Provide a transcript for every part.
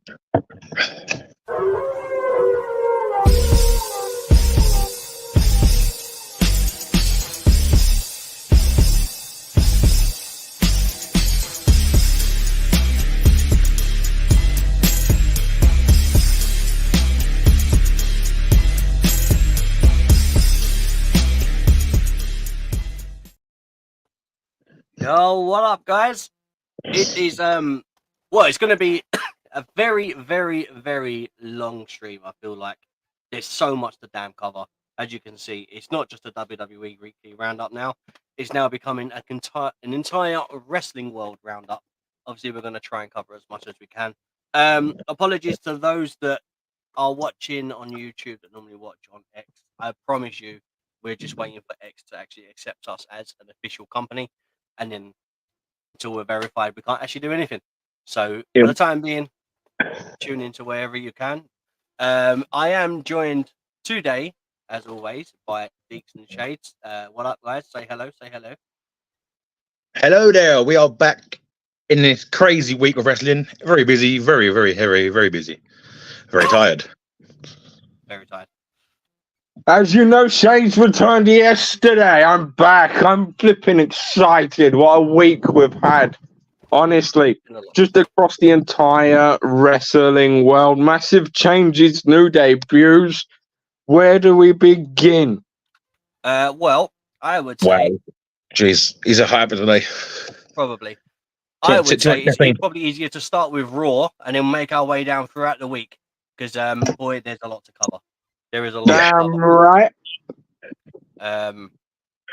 Yo, what up, guys? It is well, it's going to be a very, very, very long stream. I feel like there's so much to damn cover. As you can see, it's not just a WWE weekly roundup now. It's now becoming an entire wrestling world roundup. Obviously, we're going to try and cover as much as we can. Apologies to those that are watching on YouTube that normally watch on X. I promise you, we're just waiting for X to actually accept us as an official company. And then until we're verified, we can't actually do anything. So for the time being, tune into wherever you can. I am joined today, as always, by Deeks and Shades. What up, guys? Say hello. Say hello. Hello there. We are back in this crazy week of wrestling. Very busy. Very, very, very, very busy. Very tired. Very tired. As you know, Shades returned yesterday. I'm back. I'm flipping excited. What a week we've had. Honestly, just across the entire wrestling world. Massive changes, new debuts. Where do we begin? Well, I would say... Wow. Jeez, he's a hyper today. Probably. I would say it's probably easier to start with Raw and then make our way down throughout the week. Because, boy, there's a lot to cover. There is a lot. Damn right. All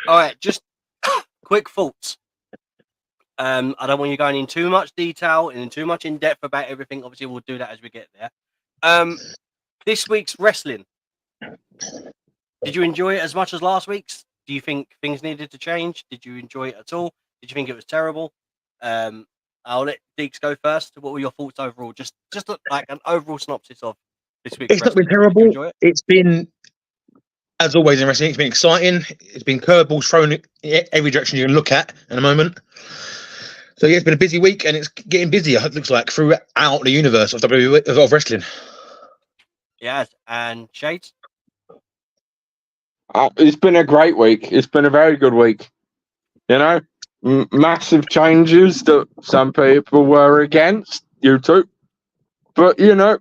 right, just quick thoughts. I don't want you going in too much detail and too much in depth about everything. Obviously, we'll do that as we get there. This week's wrestling. Did you enjoy it as much as last week's? Do you think things needed to change? Did you enjoy it at all? Did you think it was terrible? I'll let Deeks go first. What were your thoughts overall? Just like an overall synopsis of this week's It's not been terrible. It's been, as always in wrestling, it's been exciting. It's been curveballs thrown in every direction you can look at in a moment. So yeah, it's been a busy week, and it's getting busier. It looks like throughout the universe of wrestling. Yes, and Shades. It's been a great week. It's been a very good week. You know, massive changes that some people were against. You too, but you know.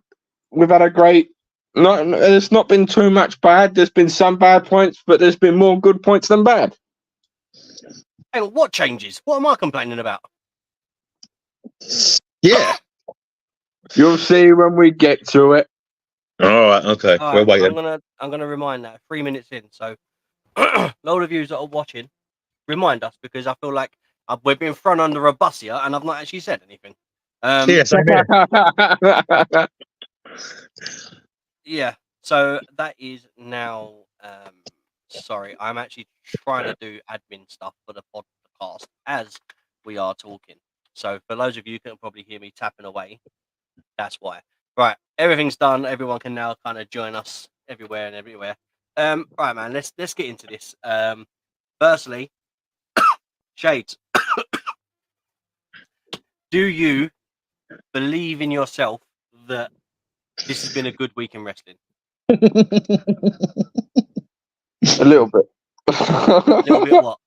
We've had a great. There's not been too much bad. There's been some bad points, but there's been more good points than bad. Hey, what changes? What am I complaining about? Yeah, you'll see when we get to it. All right, okay. All right, we're waiting. I'm gonna remind that 3 minutes in. So, a lot of you that are watching, remind us because I feel like we've been thrown under a bus here, and I've not actually said anything. Yes, yeah, so that is now sorry, I'm actually trying to do admin stuff for the podcast as we are talking. So for those of you who can probably hear me tapping away, that's why. Right, everything's done. Everyone can now kind of join us everywhere and everywhere. Right, man, let's get into this. Firstly, Shades, do you believe in yourself that this has been a good week in wrestling? A little bit. A little bit what?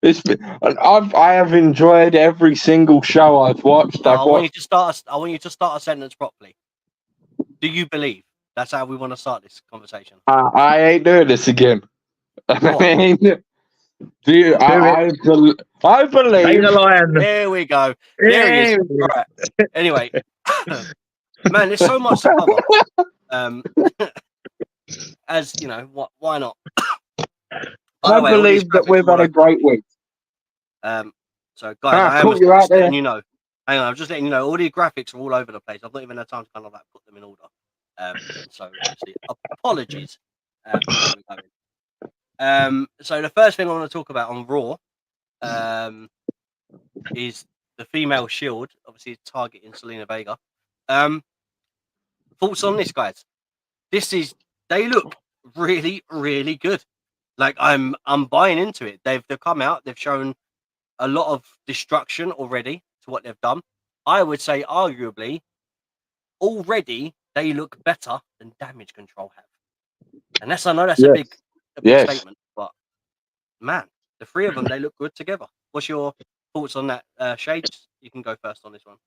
I have enjoyed every single show I've watched. I want you to start a sentence properly. Do you believe? That's how we want to start this conversation. I ain't doing this again. I believe. The lion. There we go. There he is. Right. Anyway, man, there's so much to cover. As you know, why not? I believe that we've had a great week. So guys, I'm just letting you know. Hang on, I'm just letting you know all the graphics are all over the place. I've not even had time to kind of like put them in order. So obviously, apologies. So the first thing I want to talk about on Raw is the female Shield, obviously targeting Zelina Vega. Thoughts on this, guys? They look really, really good. Like I'm buying into it. They've come out, they've shown a lot of destruction already to what they've done. I would say arguably already they look better than Damage Control have. And I know that's Yes. a big Yes. statement, but man, the three of them, they look good together. What's your thoughts on that, Shades? You can go first on this one.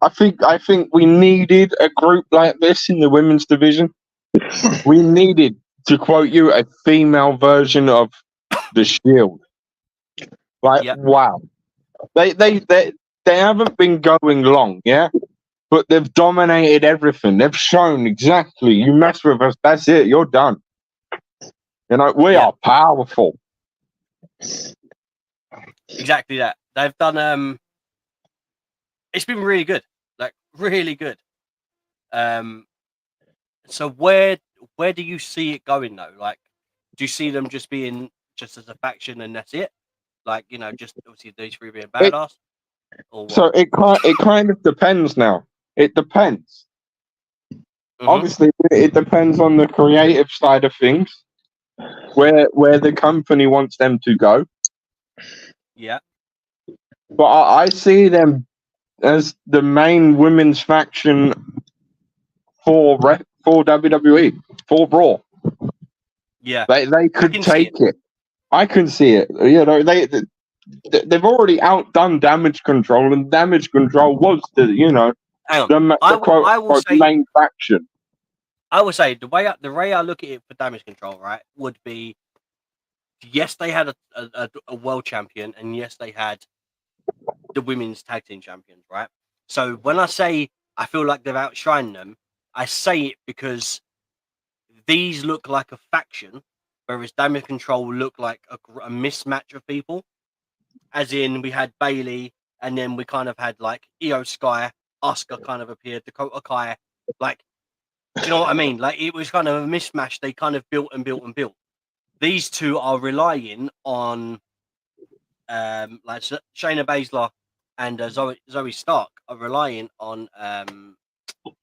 I think we needed a group like this in the women's division. We needed, to quote you, a female version of the Shield. Like, Yep. wow, they haven't been going long, yeah, but they've dominated everything. They've shown exactly, you mess with us, that's it, you're done. You know, we are powerful. Exactly that. They've done. It's been really good, like really good. So where do you see it going though? Like, do you see them just being just as a faction and that's it? Like, you know, just obviously these three being badass. Or what? So it kind of depends now. It depends. Mhm. Obviously, it depends on the creative side of things, where the company wants them to go. Yeah. But I see them as the main women's faction for WWE, for Raw. Yeah. They could can see take it. I can see it. You know, they've already outdone Damage Control, and Damage Control was the Hang on. the I will quote say, main faction. I would say the way I look at it for Damage Control, right, would be, yes, they had a world champion, and yes, they had the women's tag team champions, right? So when I say I feel like they've outshined them, I say it because these look like a faction, whereas Damage Control look like a mismatch of people. As in, we had Bayley, and then we kind of had like Skye, Asuka kind of appeared, Dakota Kai. Like, do you know what I mean? Like, it was kind of a mismatch. They kind of built and built and built. These two are relying on, like Shayna Baszler and Zoe Stark are relying on,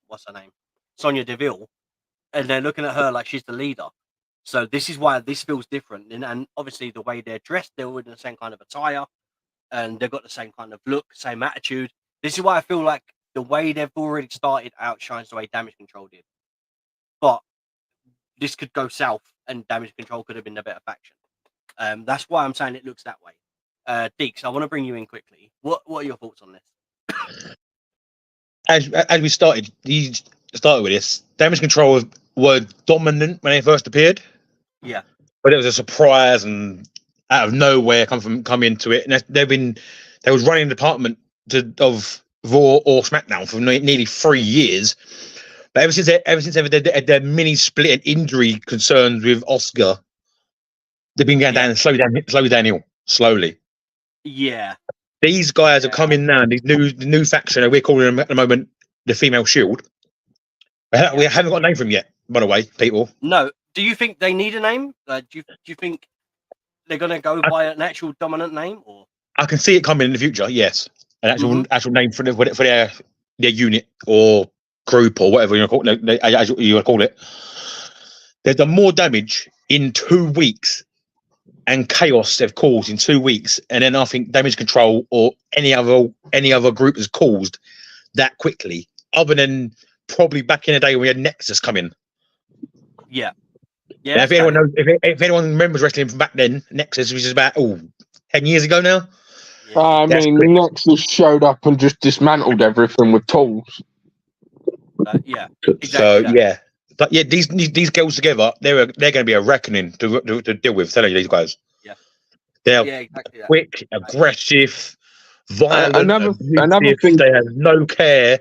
what's her name? Sonya Deville. And they're looking at her like she's the leader. So this is why this feels different. And obviously the way they're dressed, they're all in the same kind of attire, and they've got the same kind of look, same attitude. This is why I feel like the way they've already started outshines the way Damage Control did. But this could go south, and Damage Control could have been a better faction. That's why I'm saying it looks that way. Deeks, I want to bring you in quickly. What are your thoughts on this? As we started with this, Damage Control were dominant when they first appeared. Yeah. But it was a surprise and out of nowhere come into it. And they was running the department of Raw or Smackdown for nearly 3 years. But ever since they had their mini split and injury concerns with Oscar, they've been going down slowly downhill. Slowly. Yeah. These guys are coming now, and these new faction, we're calling them at the moment the Female Shield. We haven't got a name for them yet, by the way, people. No. Do you think they need a name? Do you think they're going to go by an actual dominant name? Or I can see it coming in the future, yes. An actual name for their unit or group or whatever you want to call it. They've done more damage in 2 weeks and chaos they've caused in 2 weeks, and then I think Damage Control or any other group has caused that quickly, other than probably back in the day when we had Nexus come in. Yeah. Yeah. If anyone knows, if anyone remembers wrestling from back then, Nexus, which is about 10 years ago now. Yeah. I mean, Nexus showed up and just dismantled everything with tools. Yeah. Exactly so but these girls together, they're going to be a reckoning to deal with. Telling you, these guys. Yeah. They're exactly quick, aggressive, violent. Another thing, they have no care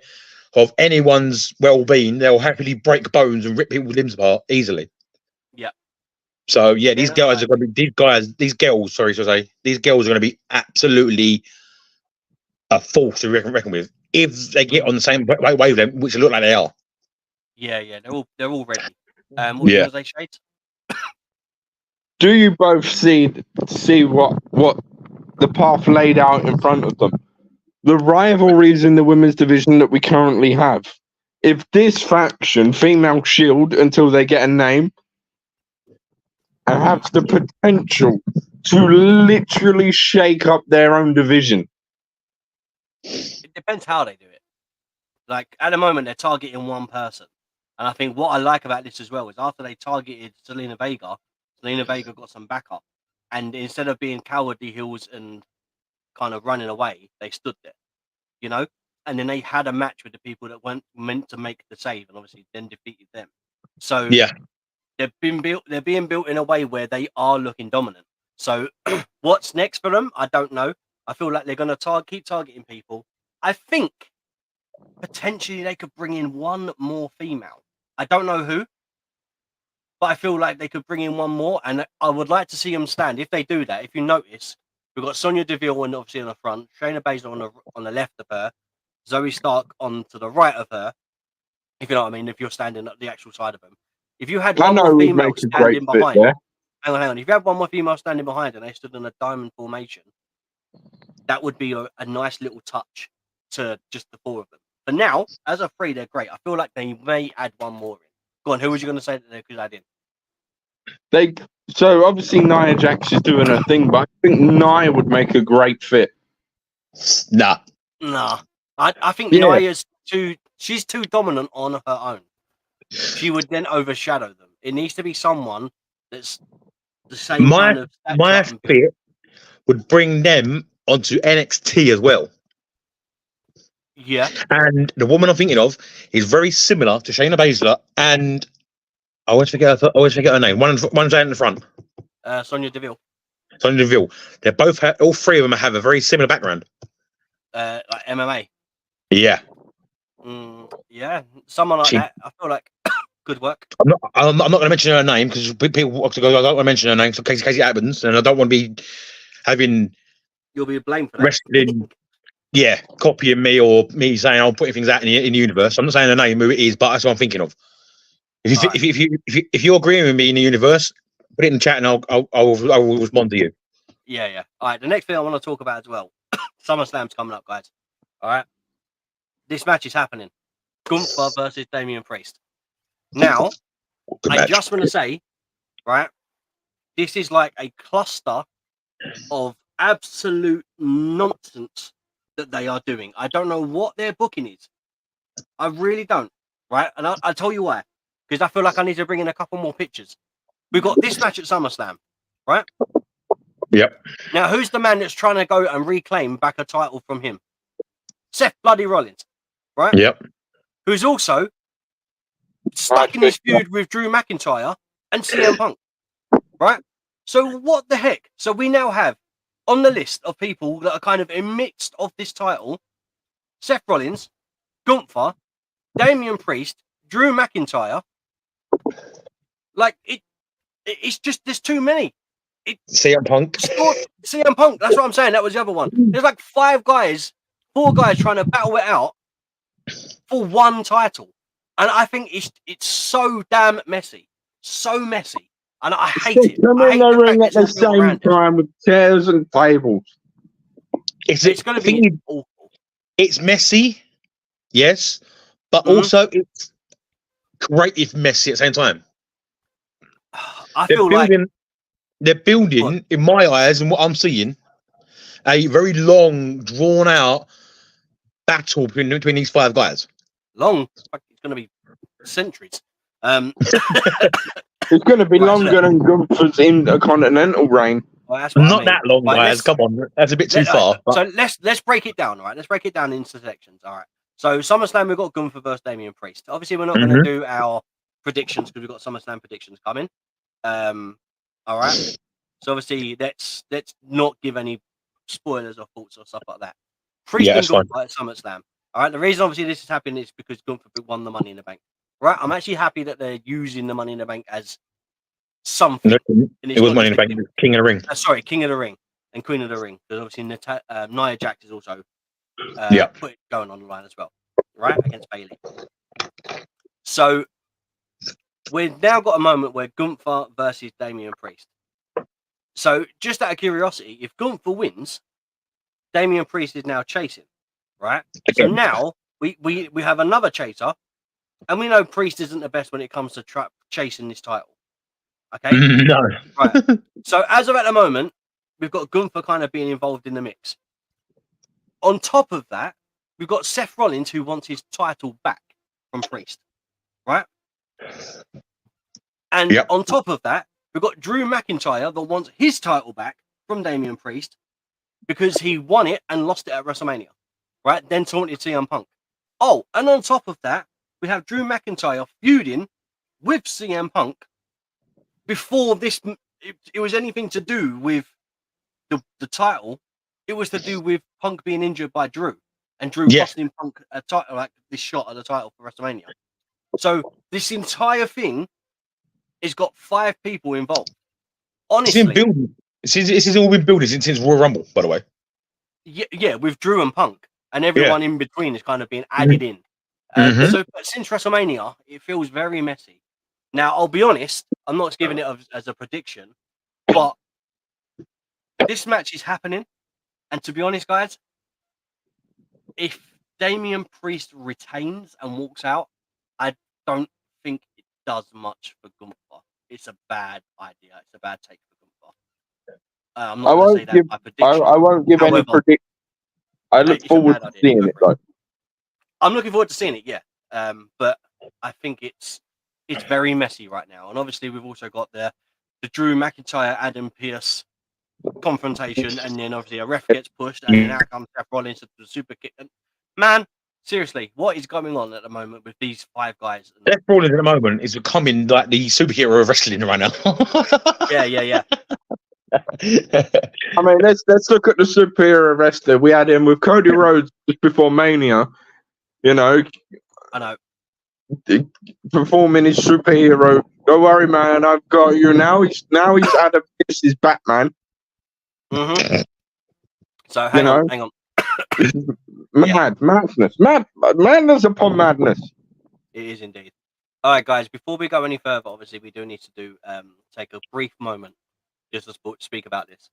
of anyone's well-being. They'll happily break bones and rip people's limbs apart easily. Yeah. So these guys are going to be these girls are going to be absolutely a force to reckon with if they get on the same wavelength, which they look like they are. Yeah, they're all ready. What are you going to say, Shades? Do you both see what the path laid out in front of them? The rivalries in the women's division that we currently have. If this faction, Female Shield, until they get a name, have the potential to literally shake up their own division. It depends how they do it. Like at the moment, they're targeting one person, and I think what I like about this as well is after they targeted Zelina Vega got some backup, and instead of being cowardly heels and kind of running away, they stood there, you know, and then they had a match with the people that weren't meant to make the save, and obviously then defeated them. So Yeah. they're being built in a way where they are looking dominant. So what's next for them? I don't know. I feel like they're going to keep targeting people. I think potentially they could bring in one more female. I don't know who, but I feel like they could bring in one more, and I would like to see them stand. If they do that, if you notice, we've got Sonya Deville and obviously on the front, Shayna Baszler on the left of her, Zoe Stark on to the right of her. If you know what I mean, if you're standing at the actual side of them. If you had one more who'd female make a great standing fit behind, there. hang on. If you had one more female standing behind and they stood in a diamond formation, that would be a nice little touch to just the four of them. But now, as a three, they're great. I feel like they may add one more in. Go on, who was you going to say that they could add in? So obviously Nia Jax is doing her thing, but I think Nia would make a great fit. Nah. I think Yeah. Nia's she's too dominant on her own. She would then overshadow them. It needs to be someone that's the same kind of My stature and fit would bring them onto NXT as well. yeah. And the woman I'm thinking of is very similar to Shayna Baszler, and I always forget her name. One's out in the front. Sonya Deville. Sonya Deville. They both all three of them have a very similar background. Like MMA. Yeah. Yeah, someone like that. I feel like good work. I'm not going to mention her name because people want to go. I don't want to mention her name in case it happens, and I don't want to be having You'll be blamed for that. wrestling. Yeah, copying me or me saying I'm putting things out in the universe. I'm not saying her name, who it is, but that's what I'm thinking of. If you're agreeing with me in the universe, put it in the chat and I will respond to you. Yeah. All right. The next thing I want to talk about as well. SummerSlam's coming up, guys. All right. This match is happening. Gunther versus Damian Priest. Now, I just want to say, right, this is like a cluster of absolute nonsense that they are doing. I don't know what their booking is. I really don't, right? And I'll tell you why. Because I feel like I need to bring in a couple more pictures. We've got this match at SummerSlam, right? Yep. Now, who's the man that's trying to go and reclaim back a title from him? Seth Bloody Rollins, right? Yep. Who's also stuck in his feud with Drew McIntyre and CM Punk, right? So what the heck? So we now have on the list of people that are kind of in midst of this title, Seth Rollins, Gunther, Damian Priest, Drew McIntyre. Like it's just there's too many. CM Punk. CM Punk. That's what I'm saying. That was the other one. There's like four guys trying to battle it out for one title, and I think it's so damn messy, and I hate it. Come in the ring at the same time with chairs and tables. It's going to be awful. It's messy, yes, but also it's creative messy at the same time. I feel like they're building, in my eyes and what I'm seeing, a very long, drawn out battle between these five guys. Long. It's going to be centuries. It's going to be longer than Gunther's Intercontinental reign. Well, not that long, guys. Come on, that's a bit too far. So let's break it down. All right, let's break it down into sections. All right. So SummerSlam, we've got Gunther versus Damian Priest. Obviously, we're not going to do our predictions because we've got SummerSlam predictions coming. All right. So obviously, let's not give any spoilers or thoughts or stuff like that. Priest and Gunther at SummerSlam. All right. The reason obviously this is happening is because Gunther won the Money in the Bank. Right. I'm actually happy that they're using the Money in the Bank as something. It was Money in the Bank. King of the Ring. Sorry, King of the Ring and Queen of the Ring. Because obviously Nia Jax is also put it going on the line as well. Right, against Bayley. So we've now got a moment where Gunther versus Damian Priest. So just out of curiosity, if Gunther wins, Damian Priest is now chasing. Right. So now we have another chaser. And we know Priest isn't the best when it comes to chasing this title. Okay? No. Right. So as of at the moment, we've got Gunther kind of being involved in the mix. On top of that, we've got Seth Rollins who wants his title back from Priest, right? And Yep. on top of that, we've got Drew McIntyre that wants his title back from Damian Priest because he won it and lost it at WrestleMania, right? Then taunted CM Punk. Oh, and on top of that, we have Drew McIntyre feuding with CM Punk before this. It was anything to do with the title. It was to do with Punk being injured by Drew and Drew costing Punk a title, like this shot at the title for WrestleMania. So this entire thing has got 5 people involved. Honestly, this has all been building since Royal Rumble, by the way. Yeah, with Drew and Punk, and everyone in between is kind of being added in. So but since WrestleMania, it feels very messy. Now, I'll be honest, I'm not giving it as a prediction, but this match is happening. And to be honest, guys, if Damian Priest retains and walks out, I don't think it does much for Gunther. It's a bad idea. It's a bad take for Gunther. I'm not going to say that by prediction. I won't give any prediction. I look forward to seeing it, though. I'm looking forward to seeing it, yeah. But I think it's very messy right now. And obviously, we've also got the Drew McIntyre, Adam Pearce confrontation, and then obviously a ref gets pushed, and then out comes Seth Rollins to the super kick. And man, seriously, what is going on at the moment with these 5 guys? Seth Rollins at the moment is becoming like the superhero of wrestling right now. Yeah. I mean, let's look at the superior wrestler. We had him with Cody Rhodes just before Mania. You know, I know. Performing his superhero. Don't worry, man. I've got you. Now he's Adam Pearce's Batman. So hang on. Madness upon madness. It is indeed. All right, guys. Before we go any further, obviously we do need to take a brief moment just to speak about this.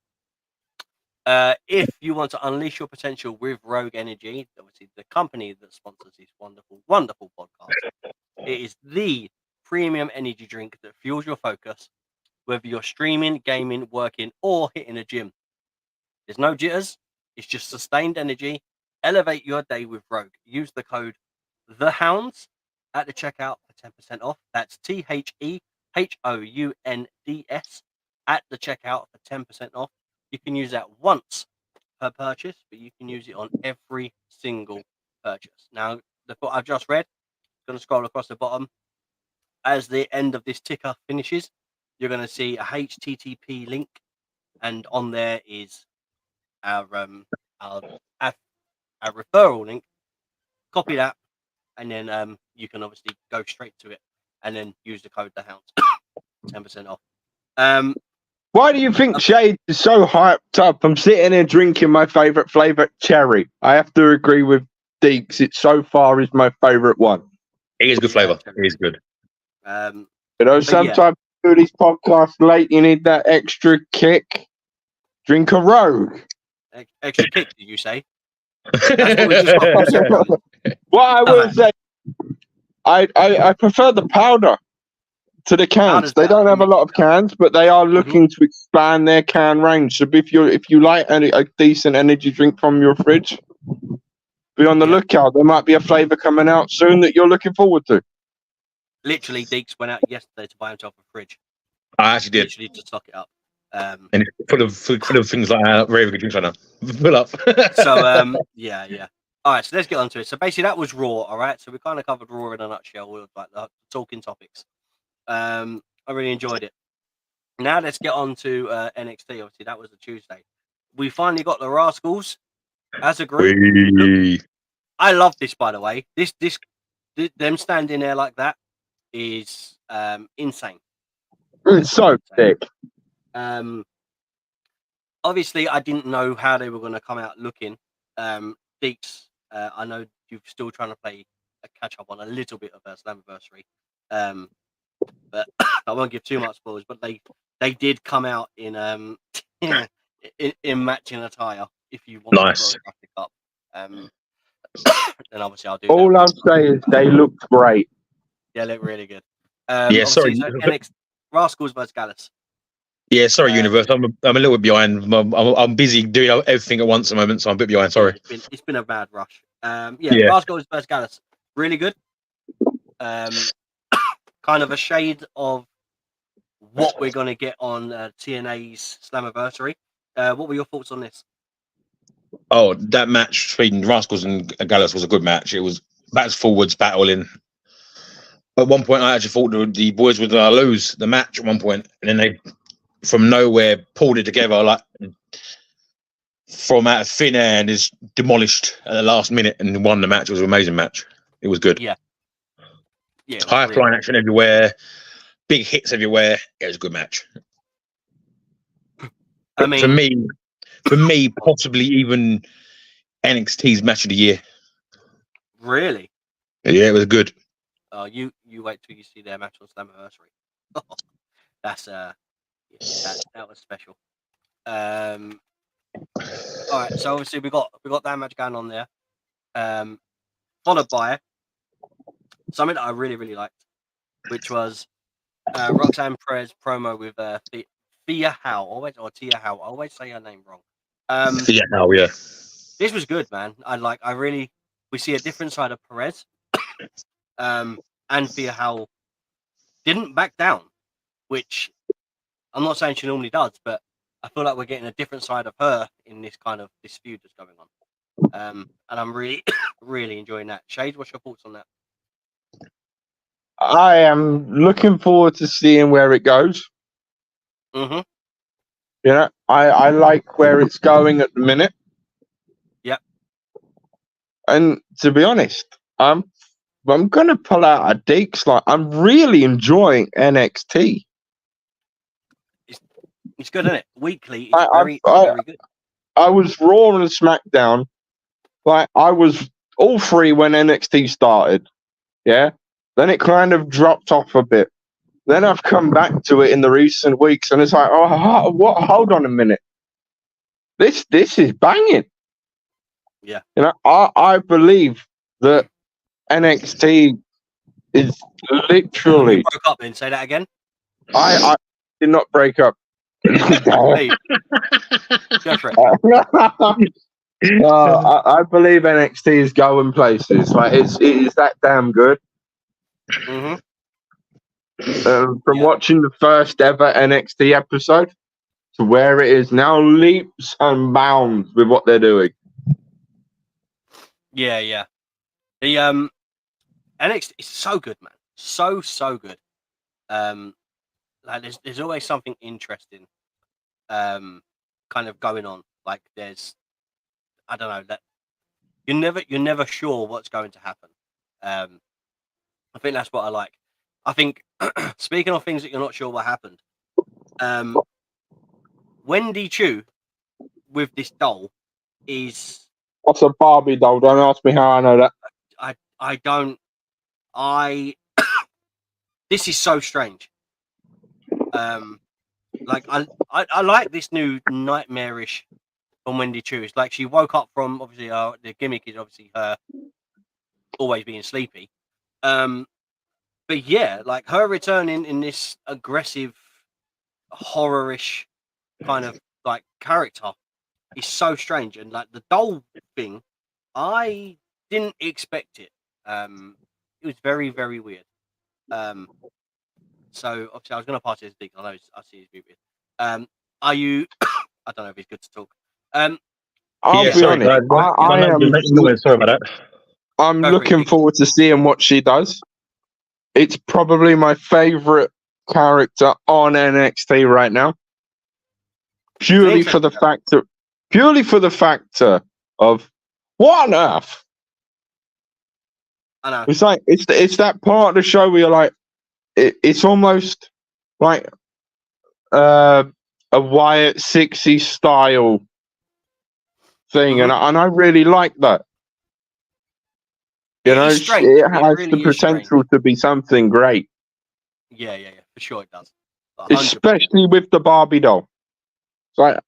If you want to unleash your potential with Rogue Energy, obviously the company that sponsors this wonderful, wonderful podcast, it is the premium energy drink that fuels your focus, whether you're streaming, gaming, working, or hitting a gym. There's no jitters. It's just sustained energy. Elevate your day with Rogue. Use the code THEHOUNDS at the checkout for 10% off. That's THEHOUNDS at the checkout for 10% off. You can use that once per purchase, but you can use it on every single purchase. Now, the what I've just read, I'm going to scroll across the bottom. As the end of this ticker finishes, you're going to see a HTTP link, and on there is our referral link. Copy that, and then you can obviously go straight to it, and then use the code THEHOUNDS, 10% off. Why do you think Shade is so hyped up? I'm sitting here drinking my favourite flavour, cherry. I have to agree with Deeks. It so far is my favourite one. It is good flavour. It is good. You know, sometimes you do these podcasts late, you need that extra kick. Drink a Rogue. Extra kick, did you say? That's what we just What I will say, I prefer the powder to the cans. They don't have a lot of cans, but they are looking to expand their can range. So if you like a decent energy drink from your fridge, be on the lookout. There might be a flavour coming out soon that you're looking forward to. Literally, Deeks went out yesterday to buy himself a fridge. I actually did. Literally to stock it up. And it's full of things like very good drinks right now. Full up. So yeah. All right, so let's get on to it. So basically, that was Raw. All right, so we kind of covered Raw in a nutshell with like the talking topics. I really enjoyed it. Now let's get on to NXT. Obviously, that was a Tuesday. We finally got the rascalz as a group. I love this, by the way. This them standing there like that is insane. It's so thick. Obviously, I didn't know how they were going to come out looking. Deeks, I know you're still trying to play a catch up on a little bit of a Slammiversary. But I won't give too much spoilers. But they did come out in in matching attire. If you want to pick up, then obviously I'll do. All I'll say is they looked great. Yeah, look really good. Sorry. So NXT rascalz versus Gallus. Yeah, sorry, Universe. I'm a little bit behind. I'm busy doing everything at once at the moment, so I'm a bit behind. Sorry. It's been a bad rush. Yeah. rascalz versus Gallus, really good. Kind of a shade of what we're going to get on TNA's Slammiversary. What were your thoughts on this? Oh, that match between rascalz and Gallus was a good match. It was backwards forwards battling. At one point, I actually thought the boys would lose the match at one point, and then they, from nowhere, pulled it together like from out of thin air and is demolished at the last minute and won the match. It was an amazing match. It was good. Yeah, High flying action everywhere, big hits everywhere. It was a good match. I mean, for me, possibly even NXT's match of the year. Really? Yeah, it was good. You wait till you see their match on Slammiversary. That's that was special. All right, so obviously we got that match going on there. Followed by something that I really liked, which was Roxanne Perez promo with Thea Howe. Or Tia Howe. I always say her name wrong. Thea Howe, yeah. This was good, man. We see a different side of Perez. And Thea Howe didn't back down, which I'm not saying she normally does, but I feel like we're getting a different side of her in this kind of this feud that's going on. And I'm really, really enjoying that. Shade, what's your thoughts on that? I am looking forward to seeing where it goes. Mm-hmm. You know, I like where it's going at the minute. Yep. And to be honest, I'm gonna pull out a Deeks. Like, I'm really enjoying NXT. It's good, isn't it? Weekly, it's very good. I was Raw and SmackDown. Like, I was all three when NXT started. Yeah. Then it kind of dropped off a bit. Then I've come back to it in the recent weeks, and it's like, oh, what? Hold on a minute. This is banging. Yeah. You know, I believe that NXT is literally. You broke up then. Say that again. I did not break up. Go for it. I believe NXT is going places. Like, it is that damn good. Mm-hmm. From watching the first ever NXT episode to where it is now, leaps and bounds with what they're doing. Yeah. The NXT is so good, man. So good. Like there's always something interesting, kind of going on. Like I don't know, that you're never sure what's going to happen. I think that's what I like. I think speaking of things that you're not sure what happened, Wendy Chu with this doll is. What's a Barbie doll? Don't ask me how I know that. I don't. This is so strange. Like I like this new nightmarish from Wendy Chu. It's like she woke up from, obviously the gimmick is obviously her always being sleepy. But yeah, like her returning in this aggressive, horror-ish kind of like character is so strange. And like the doll thing, I didn't expect it. It was very, very weird. So obviously I was going to pass it to Dick. I see he's muted. Are you? I don't know if he's good to talk. I'll be honest. Sorry about that. I'm looking forward to seeing what she does. It's probably my favorite character on NXT right now, purely for the factor of what on earth. I know. It's like it's that part of the show where you're like, it's almost like a Wyatt 60 style thing, and I really like that. You know, it has the potential to be something great. Yeah, for sure it does. 100%. Especially with the Barbie doll. It's like,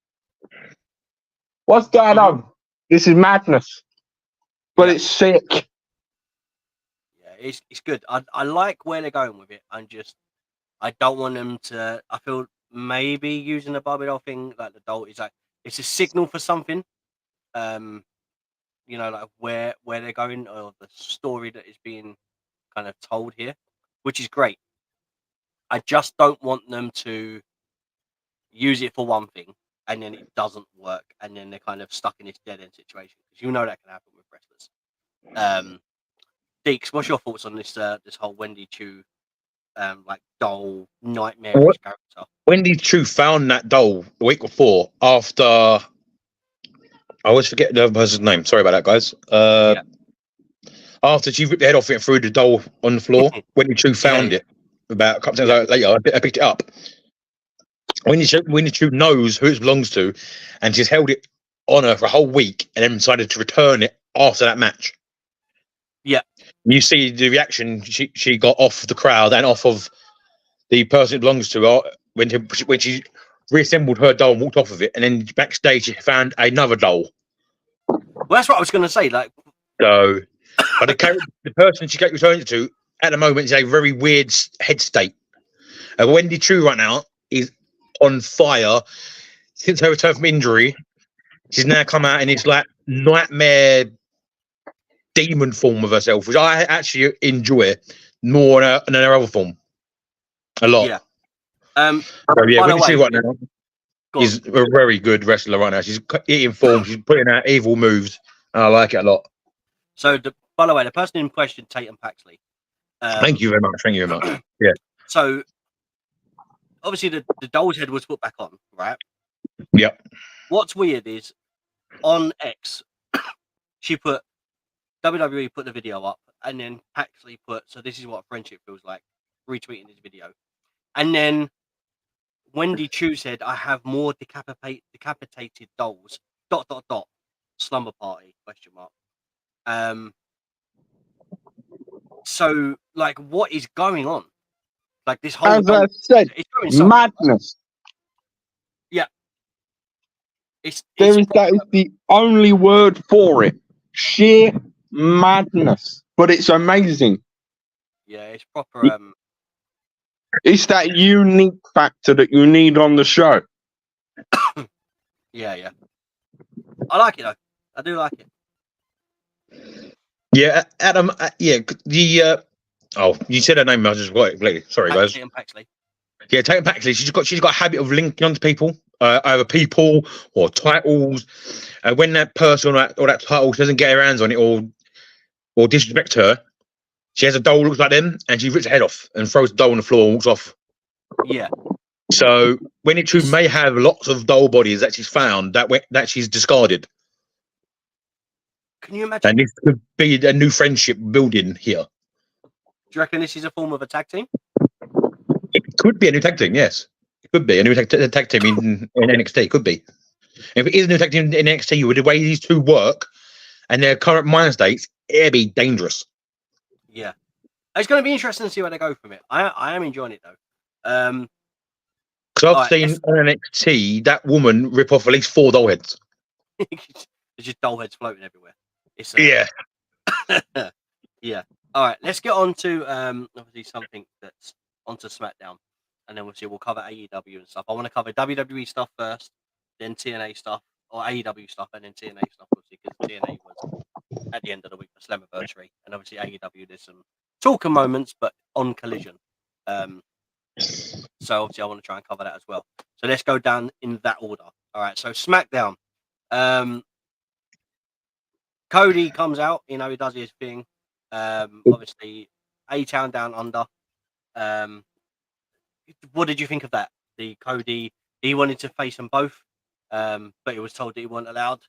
what's going on? This is madness. But it's sick. Yeah, it's good. I like where they're going with it. I don't want them to. I feel maybe using the Barbie doll thing, like the doll, is like it's a signal for something. you know, like where they're going or the story that is being kind of told here, which is great. I just don't want them to use it for one thing and then it doesn't work and then they're kind of stuck in this dead end situation, because you know that can happen with wrestlers. Deeks, what's your thoughts on this this whole Wendy Chu like dull nightmarish character? Wendy Chu found that doll the week before after I always forget the other person's name. Sorry about that, guys. After she ripped the head off it and threw the doll on the floor, Wendy Chu found it about a couple of days later. I picked it up. Wendy Chu knows who it belongs to, and she's held it on her for a whole week, and then decided to return it after that match. Yeah, you see the reaction she got off the crowd and off of the person it belongs to when she reassembled her doll and walked off of it, and then backstage she found another doll. Well, that's what I was going to say. Like, so, but the person she got returned it to at the moment is a very weird head state. Wendy Chu right now is on fire since her return from injury. She's now come out in this like nightmare demon form of herself, which I actually enjoy more than her other form. A lot. Yeah. Wendy Chu right now is a very good wrestler right now. She's eating form. She's putting out evil moves, and I like it a lot. So, by the way, the person in question, Tatum Paxley. Thank you very much. Thank you very much. Yeah. So, obviously, the doll's head was put back on, right? Yep. What's weird is on X, she put WWE put the video up, and then Paxley put, so this is what friendship feels like, retweeting this video, and then Wendy Chu said, "I have more decapitated dolls. ... Slumber party ? So, like, what is going on? Like, this whole... As I said, madness. Yeah. That is the only word for it. Sheer madness. But it's amazing. Yeah, it's proper... It's that unique factor that you need on the show. Yeah. I like it, though. I do like it. Yeah, Adam. Yeah, you said her name. I just got it. Sorry, guys. Tatum Paxley. Yeah, Tatum Paxley. She's got a habit of linking onto people, either people or titles. When that person or that title doesn't get her hands on it or disrespect her, she has a doll that looks like them, and she rips her head off and throws the doll on the floor and walks off. Yeah. So Wendy Chu may have lots of doll bodies that she's found that she's discarded. Can you imagine? And this could be a new friendship building here. Do you reckon this is a form of a tag team? It could be a new tag team, yes. It could be a new tag team in NXT. It could be. If it is a new tag team in NXT, with the way these two work and their current mind states, it'd be dangerous. Yeah. It's going to be interesting to see where they go from it. I am enjoying it, though. Because I've seen on NXT that woman rip off at least 4 doll heads. There's just doll heads floating everywhere. It's, yeah. Yeah. All right, let's get on to obviously something that's onto SmackDown, and then we'll cover AEW and stuff. I want to cover WWE stuff first, then TNA stuff, or AEW stuff, and then TNA stuff, obviously, because TNA was at the end of the week for Slammiversary, and obviously AEW, there's some talking moments, but on Collision. So obviously I want to try and cover that as well. So let's go down in that order. All right, so SmackDown. Cody comes out, he does his thing. Obviously, A-Town Down Under. What did you think of that? The Cody, he wanted to face them both, but he was told that he wasn't allowed.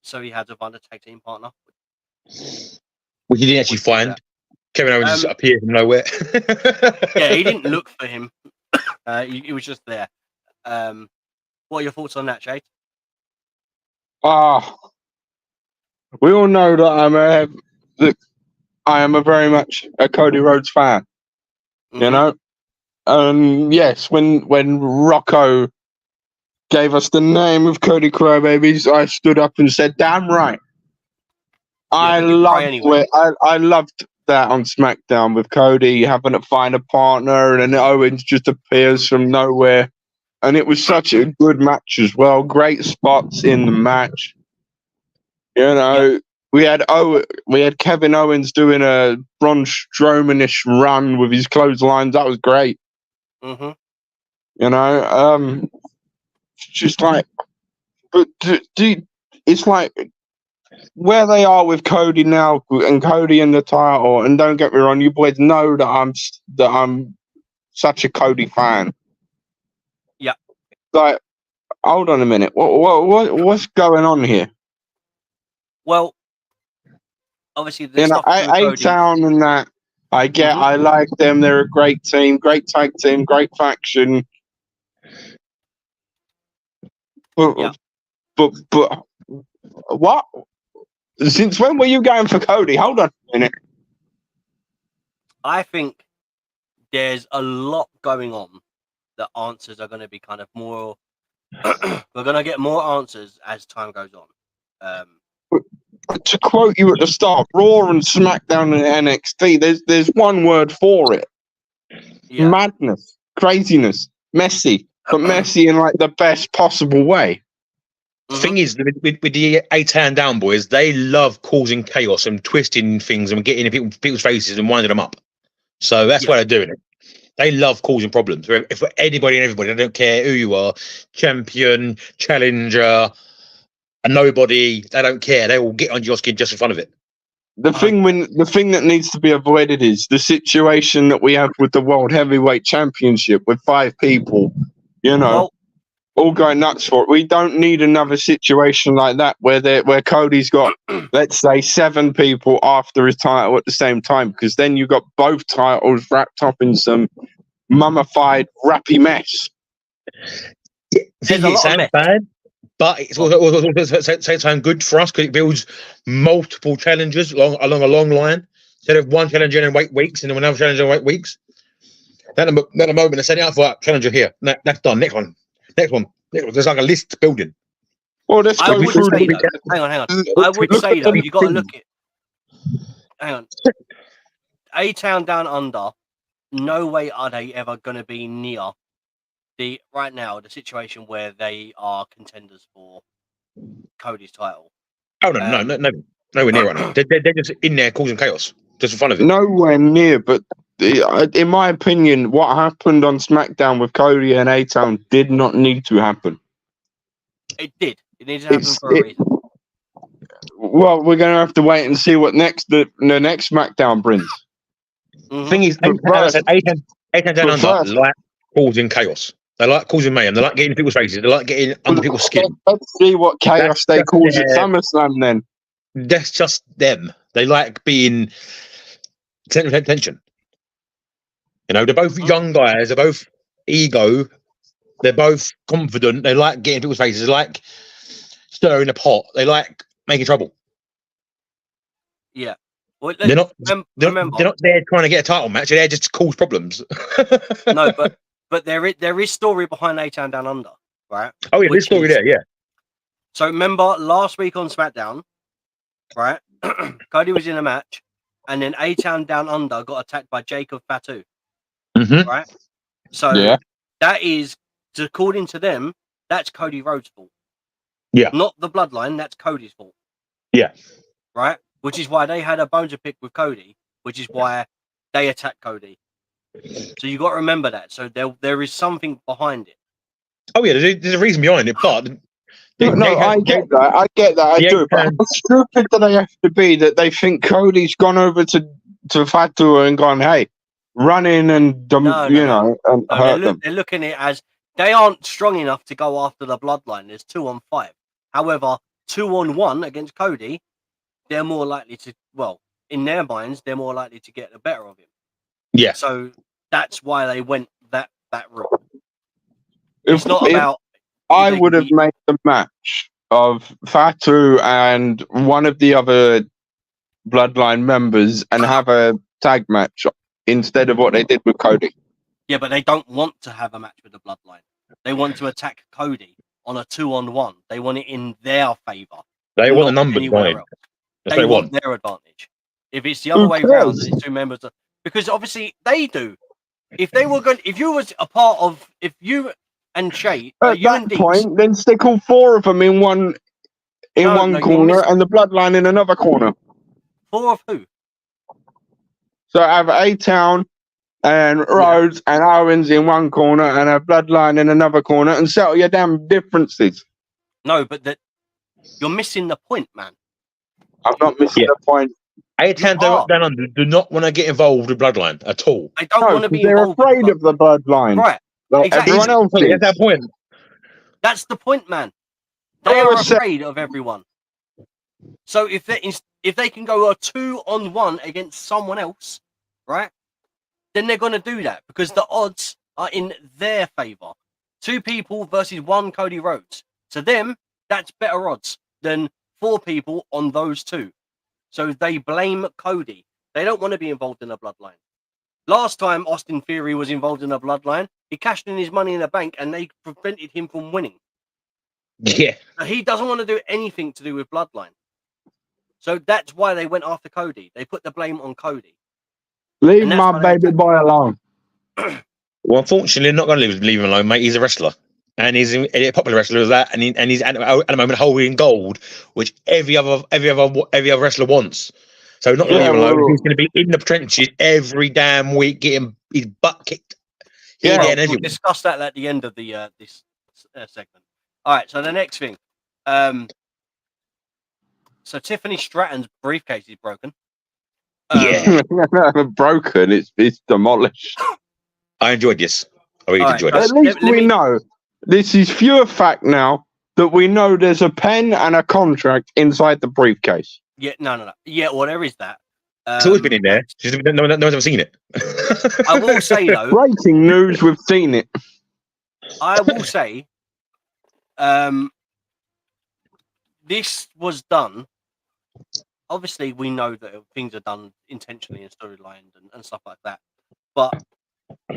So he had to find a tag team partner. Well, he didn't actually find. Kevin Owens just appeared from nowhere. Yeah, he didn't look for him. He was just there. What are your thoughts on that, Jade? We all know that I am a very much a Cody Rhodes fan. Mm-hmm. You know, yes, when Rocco gave us the name of Cody Crybabies, I stood up and said, "Damn right." Yeah, I loved that on SmackDown with Cody having to find a partner, and then Owens just appears from nowhere, and it was such a good match as well. Great spots in the match. You know, we had Kevin Owens doing a Braun Strowman-ish run with his clotheslines. That was great. Mm-hmm. You know, just like, but it's like where they are with Cody now, and Cody in the title. And don't get me wrong, you boys know that I'm such a Cody fan. Yeah. Like, hold on a minute. What's going on here? Well, obviously, You know, A-Town and that. I get. I like them. They're a great team, great tag team, great faction. But what? Since when were you going for Cody? Hold on a minute. I think there's a lot going on. The answers are going to be kind of more. We're going to get more answers as time goes on. To quote you at the start, Raw and SmackDown and NXT, there's one word for it. Yeah. Madness, craziness, messy, but messy in like the best possible way. The thing is, with the A-Town down boys, they love causing chaos and twisting things and getting in people's faces and winding them up. So that's why they're doing it. They love causing problems. If for anybody and everybody, they don't care who you are, champion, challenger, a nobody, they don't care. They will get on your skin just in front of it. The thing that needs to be avoided is the situation that we have with the World Heavyweight Championship with 5 people, you know, all going nuts for it. We don't need another situation like that where Cody's got, let's say, 7 people after his title at the same time, because then you've got both titles wrapped up in some mummified, rappy mess. Yeah, it sounds bad, but it's also time good for us because it builds multiple challenges along a long line. Instead of one challenger in 8 weeks and then another challenger in 8 weeks. Then a moment they're setting out for challenger here. That's done. Next one. There's like a list building. Well, let's go through. Hang on. I would say though, you got to look at. Hang on. A-Town Down Under. No way are they ever going to be near the situation where they are contenders for Cody's title. Oh no, nowhere near right now. They're just in there causing chaos, just for fun of it. Nowhere near, but in my opinion, what happened on SmackDown with Cody and A-Town did not need to happen. It did. It needed to happen for a reason. Well, we're going to have to wait and see what the next SmackDown brings. The thing is, A-Town Down Under like causing chaos. They like causing mayhem. They like getting in people's faces. They like getting under people's skin. Let's see what chaos they cause at SummerSlam then. That's just them. They like being center of attention. You know, they're both young guys. They're both ego. They're both confident. They like getting in people's faces. They like stirring the pot. They like making trouble. Yeah. Well, they're not there trying to get a title match. They're there just to cause problems. No, but there is story behind A-Town Down Under, right? Oh yeah, there's story there, yeah. So remember last week on SmackDown, right? Cody was in a match, and then A-Town Down Under got attacked by Jacob Fatu, right? So that is, according to them, that's Cody Rhodes' fault. Yeah, not the Bloodline. That's Cody's fault. Yeah, right. Which is why they had a bone to pick with Cody, which is why they attacked Cody. So you got to remember that. So there is something behind it. Oh yeah, there's a reason behind it, but I get that. I do. But how stupid do they have to be that they think Cody's gone over to Fatu and gone, hey, run in and hurt them? They're looking at it as they aren't strong enough to go after the Bloodline. There's 2-on-5. However, 2-on-1 against Cody, they're more likely to, in their minds, they're more likely to get the better of him. Yeah. So that's why they went that route. It's not about. I would have made the match of Fatu and one of the other Bloodline members and have a tag match instead of what they did with Cody. Yeah, but they don't want to have a match with the Bloodline. They want to attack Cody on a 2-on-1. They want it in their favor. They want a number nine. They want their advantage. If it's the other way around, and it's 2 members, because obviously they do. If you and Shay, at that point, then stick all 4 of them in one in one you're corner missing. and the Bloodline in another corner. 4 of who? So I have A-Town and Rhodes and Owens in one corner and a Bloodline in another corner and settle your damn differences. No, but you're missing the point, man. I'm not missing the point. A-Town down under do not want to get involved with Bloodline at all. They don't want to be they're involved. afraid of the Bloodline. Right. Like Exactly. everyone else is. At that point. That's the point, man. They are afraid of everyone. So if they can go a 2-on-1 against someone else, right? Then they're going to do that because the odds are in their favor. 2 people versus 1 Cody Rhodes. To them, that's better odds than 4 people on those 2. So they blame Cody. They don't want to be involved in a bloodline. Last time Austin Theory was involved in a bloodline, he cashed in his money in the bank and they prevented him from winning. Yeah. So he doesn't want to do anything to do with bloodline. So that's why they went after Cody. They put the blame on Cody. Leave my baby boy alone. Well, unfortunately, I'm not going to leave him alone, mate. He's a wrestler. And he's a popular wrestler as that, and he's at the moment holding gold, which every other wrestler wants. So not leave him alone. He's going to be in the trenches every damn week, getting his butt kicked. We'll discuss that at the end of the this segment. All right. So the next thing, so Tiffany Stratton's briefcase is broken. Broken. It's demolished. I enjoyed this. I really enjoyed this. At least we know. This is pure fact now that we know there's a pen and a contract inside the briefcase. Yeah, no. Yeah, well, there is that. It's always been in there. No one's ever seen it. I will say, though. Breaking news, we've seen it. I will say, this was done. Obviously, we know that things are done intentionally in storyline and stuff like that. But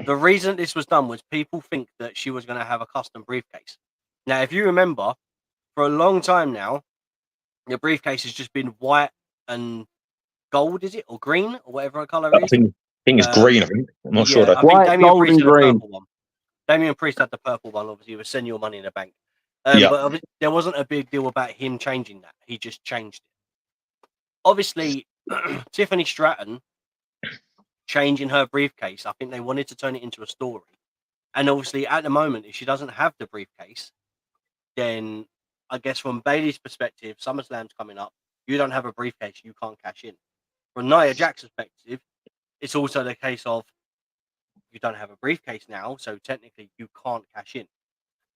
the reason this was done was people think that she was going to have a custom briefcase. Now, if you remember, for a long time now, the briefcase has just been white and gold, is it? Or green, or whatever color it is? I think it's green, I think. I'm not sure. I think white, Damian gold, Priest and had the green. purple one. Damian Priest had the purple one, obviously. He was sending your money in the bank. But there wasn't a big deal about him changing that. He just changed it. Obviously, Tiffany Stratton changing her briefcase, I think they wanted to turn it into a story. And obviously, at the moment, if she doesn't have the briefcase, then I guess from Bayley's perspective, SummerSlam's coming up. You don't have a briefcase, you can't cash in. From Nia Jax's perspective, it's also the case of you don't have a briefcase now, so technically you can't cash in.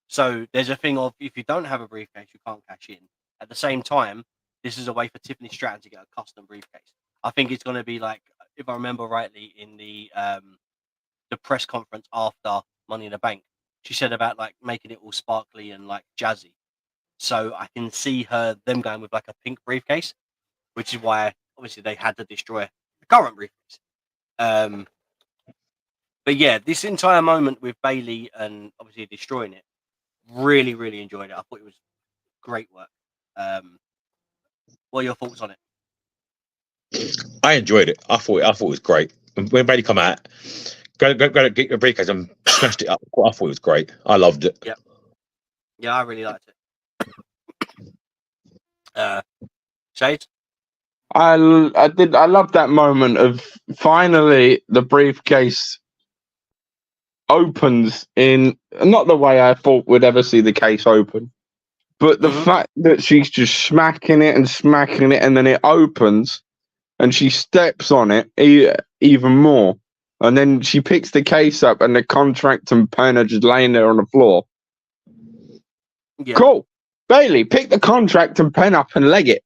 So there's a thing of if you don't have a briefcase, you can't cash in. At the same time, this is a way for Tiffany Stratton to get a custom briefcase. I think it's going to be like, if I remember rightly, in the press conference after Money in the Bank, she said about like making it all sparkly and like jazzy. So I can see them going with like a pink briefcase, which is why obviously they had to destroy the current briefcase. But yeah, this entire moment with Bayley and obviously destroying it, really, really enjoyed it. I thought it was great work. What are your thoughts on it? I enjoyed it. I thought it was great. When Bayley come out, go get your briefcase and smashed it up. I thought it was great. I loved it. Yeah, I really liked it. Shades? I loved that moment of finally the briefcase opens in not the way I thought we'd ever see the case open, but the fact that she's just smacking it, and then it opens, and she steps on it even more, and then she picks the case up, and the contract and pen are just laying there on the floor. Yeah. Cool, Bayley, pick the contract and pen up and leg it.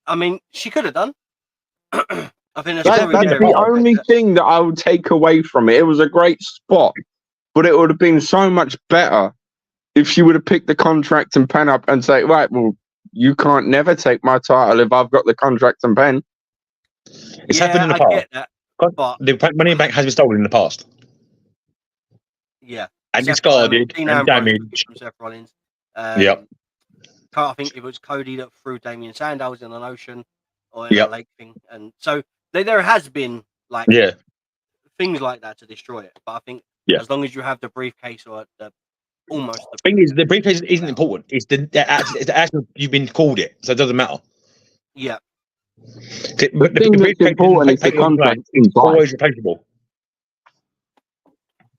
I mean, she could have done. I think that's the only thing that I would take away from it. It was a great spot, but it would have been so much better if she would have picked the contract and pen up and say, right, well, you can't never take my title if I've got the contract and pen. It's happened in the past. Get that, but the Money in the Bank has been stolen in the past. Yeah. And discarded and damaged. Seth Rollins. I think it was Cody that threw Damien Sandows in an ocean or in a lake thing. And so there has been like things like that to destroy it. But I think as long as you have the briefcase or the almost. The thing is, the briefcase isn't important. It's the actual you've been called it, so it doesn't matter. Yeah. The thing that's important is the contract is inside. always replaceable.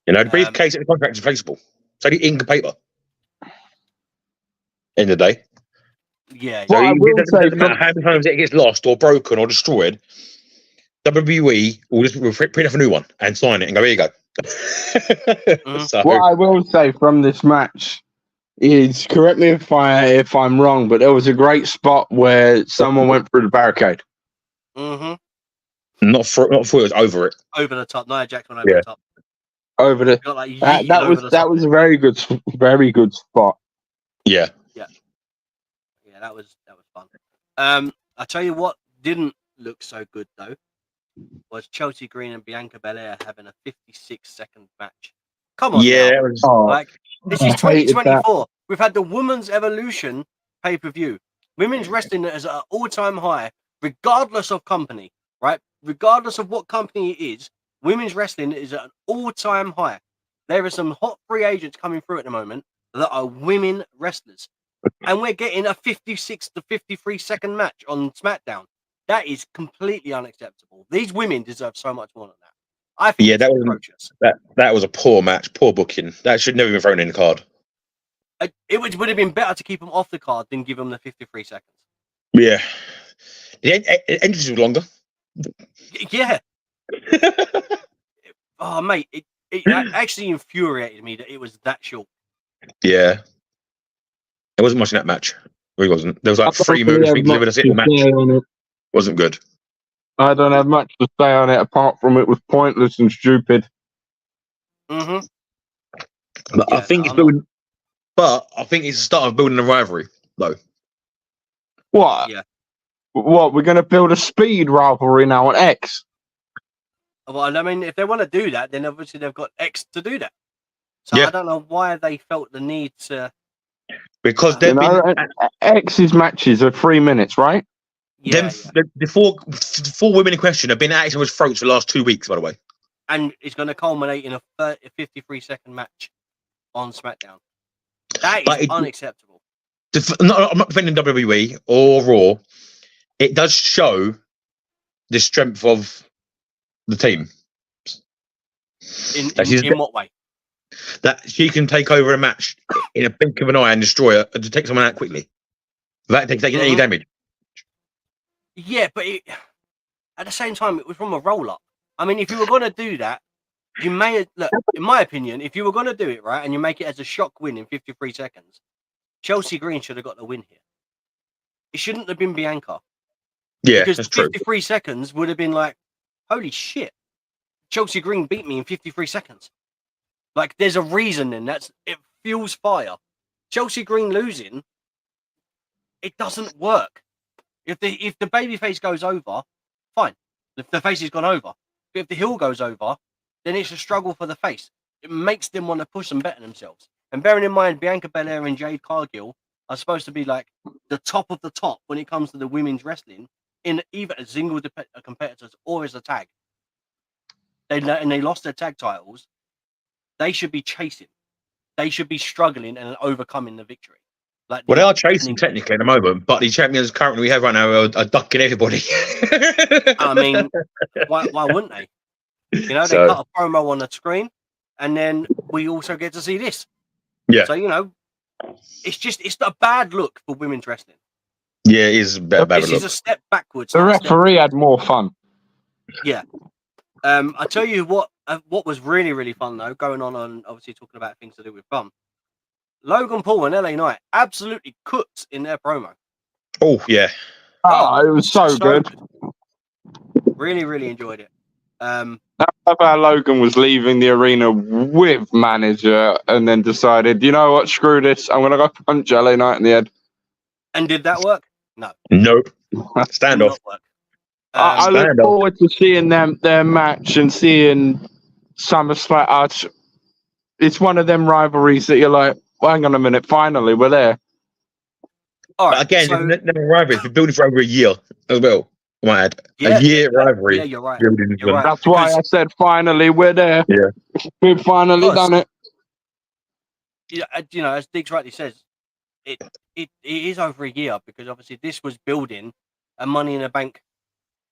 You know, the Um, briefcase and the contract is replaceable. So the ink and paper. End of the day. Yeah. So Well, I it will doesn't say matter how many times it gets lost or broken or destroyed. WWE will just print off a new one and sign it and go, here you go. So, What I will say from this match is, correct me if I'm wrong, but there was a great spot where someone went through the barricade. Mm-hmm. not for it was over it. Over the top. Nia Jax went over the top. Over the Got like that was a very good spot. Yeah. Yeah, that was fun. I tell you what didn't look so good though was Chelsea Green and Bianca Belair having a 56-second match. Come on, Yeah, now. that was, Like this is 2024. We've had the Women's Evolution pay-per-view. Women's wrestling is at an all-time high, regardless of company, right? Regardless of what company it is, women's wrestling is at an all-time high. There are some hot free agents coming through at the moment that are women wrestlers. And we're getting a 56 to 53 second match on SmackDown. That is completely unacceptable. These women deserve so much more than that. I think that was atrocious. that was a poor match, poor booking. That should never have been thrown in the card. It would have been better to keep them off the card than give them the 53 seconds. Yeah. The entrance was longer. Yeah. Oh, mate, it actually infuriated me that it was that short. Yeah. There wasn't much in that match. It really wasn't. There was like 3 moves being delivered as it match. Wasn't good. I don't have much to say on it apart from it was pointless and stupid. Mm-hmm. But I think it's building. But I think it's the start of building a rivalry, though. What? Yeah. What? We're going to build a speed rivalry now on X? Well, I mean, if they want to do that, then obviously they've got X to do that. So I don't know why they felt the need to. Because they've been X's matches are 3 minutes, right? Yeah. The four women in question have been at each other's throats for the last 2 weeks, by the way. And it's going to culminate in a 53-second match on SmackDown. That is unacceptable. I'm not defending WWE or Raw. It does show the strength of the team. In what way? That she can take over a match in a blink of an eye and destroy it, and to take someone out quickly without taking any damage. Yeah, but at the same time, it was from a roll-up. I mean, if you were going to do that, you may look. In my opinion, if you were going to do it right and you make it as a shock win in 53 seconds, Chelsea Green should have got the win here. It shouldn't have been Bianca. Yeah, because that's 53 seconds would have been like, holy shit, Chelsea Green beat me in 53 seconds. Like, there's a reason then. It fuels fire. Chelsea Green losing, it doesn't work. If the babyface goes over, fine. If the face has gone over. But if the heel goes over, then it's a struggle for the face. It makes them want to push and better themselves. And bearing in mind, Bianca Belair and Jade Cargill are supposed to be like the top of the top when it comes to the women's wrestling in either as single competitors or as a tag. They lost their tag titles. They should be chasing. They should be struggling and overcoming the victory. Like, well, they are chasing technically at the moment, but the champions currently we have right now are ducking everybody. I mean, why wouldn't they? You know, they cut a promo on the screen, and then we also get to see this. Yeah. So, you know, it's a bad look for women's wrestling. Yeah, it is a bad look. This is a step backwards. The referee had more fun. Yeah. I tell you what was really, really fun though, going on obviously talking about things to do with fun. Logan Paul and LA Knight absolutely cooked in their promo. Oh yeah. It was so good. Really, really enjoyed it. I love how Logan was leaving the arena with manager and then decided, you know what, screw this, I'm gonna go punch LA Knight in the head. And did that work? No. Nope. Standoff. I look forward to seeing their match and seeing SummerSlam. It's one of them rivalries that you're like, well, hang on a minute, finally, we're there. All right, but again, never rivalry. It's been building for over a year as well. I might add. Yeah, a year rivalry. Yeah, you're right. You're right. That's why I said finally, we're there. Yeah. We've finally done it. you know, as Diggs rightly says, it is over a year because obviously this was building a Money in the Bank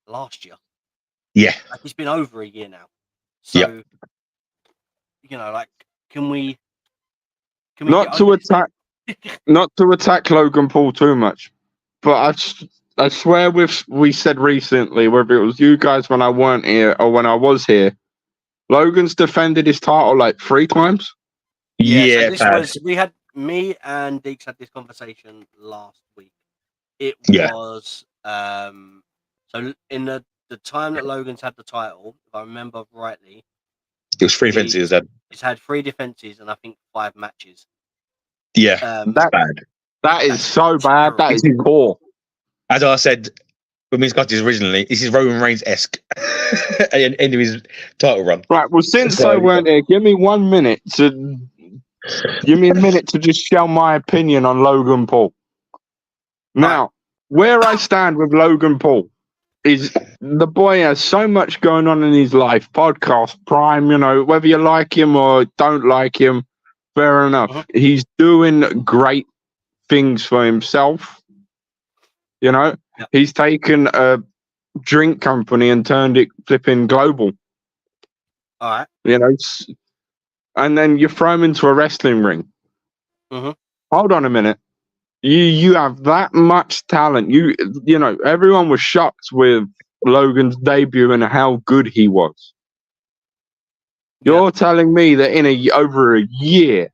last year. Yeah. Like, it's been over a year now. So, Yep. you know, like, can we Not get to over this? not to attack Logan Paul too much, but I swear we said recently, whether it was you guys when I weren't here or when I was here, Logan's defended his title like 3 times. Yeah, so bad. this we had me and Deeks had this conversation last week. It Yeah. was so in the time that Logan's had the title, if I remember rightly, It was 3 defenses. He's had 3 defenses and I think 5 matches. Yeah, that's bad. That is so bad. That is poor. As I said, when we discussed this originally, this is Roman Reigns-esque at the end of his title run. Right. Well, since I weren't here, give me a minute to just share my opinion on Logan Paul. Now, where I stand with Logan Paul is the boy has so much going on in his life. Podcast, Prime, you know, whether you like him or don't like him, fair enough. Mm-hmm. He's doing great things for himself. You know, he's taken a drink company and turned it flipping global. All right. You know, and then you throw him into a wrestling ring. Mm-hmm. Hold on a minute. You have that much talent. You know, everyone was shocked with Logan's debut and how good he was. You're telling me that in over a year,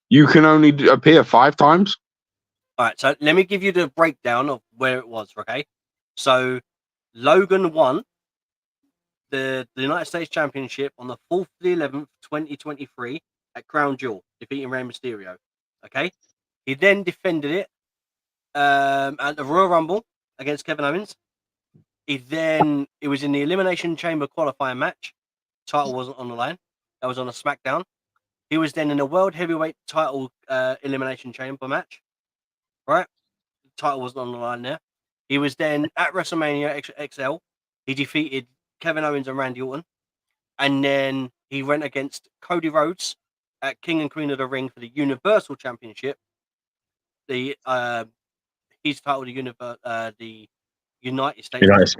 you can only appear 5 times? All right, so let me give you the breakdown of where it was, okay? So Logan won the United States Championship on the 4th of the 11th, 2023 at Crown Jewel, defeating Rey Mysterio, okay? He then defended it at the Royal Rumble against Kevin Owens. It was in the Elimination Chamber qualifying match. Title wasn't on the line. That was on a Smackdown. He was then in the World Heavyweight title Elimination Chamber match. Right? The title wasn't on the line there. He was then at WrestleMania XL. He defeated Kevin Owens and Randy Orton. And then he went against Cody Rhodes at King and Queen of the Ring for the Universal Championship. His title, the United States.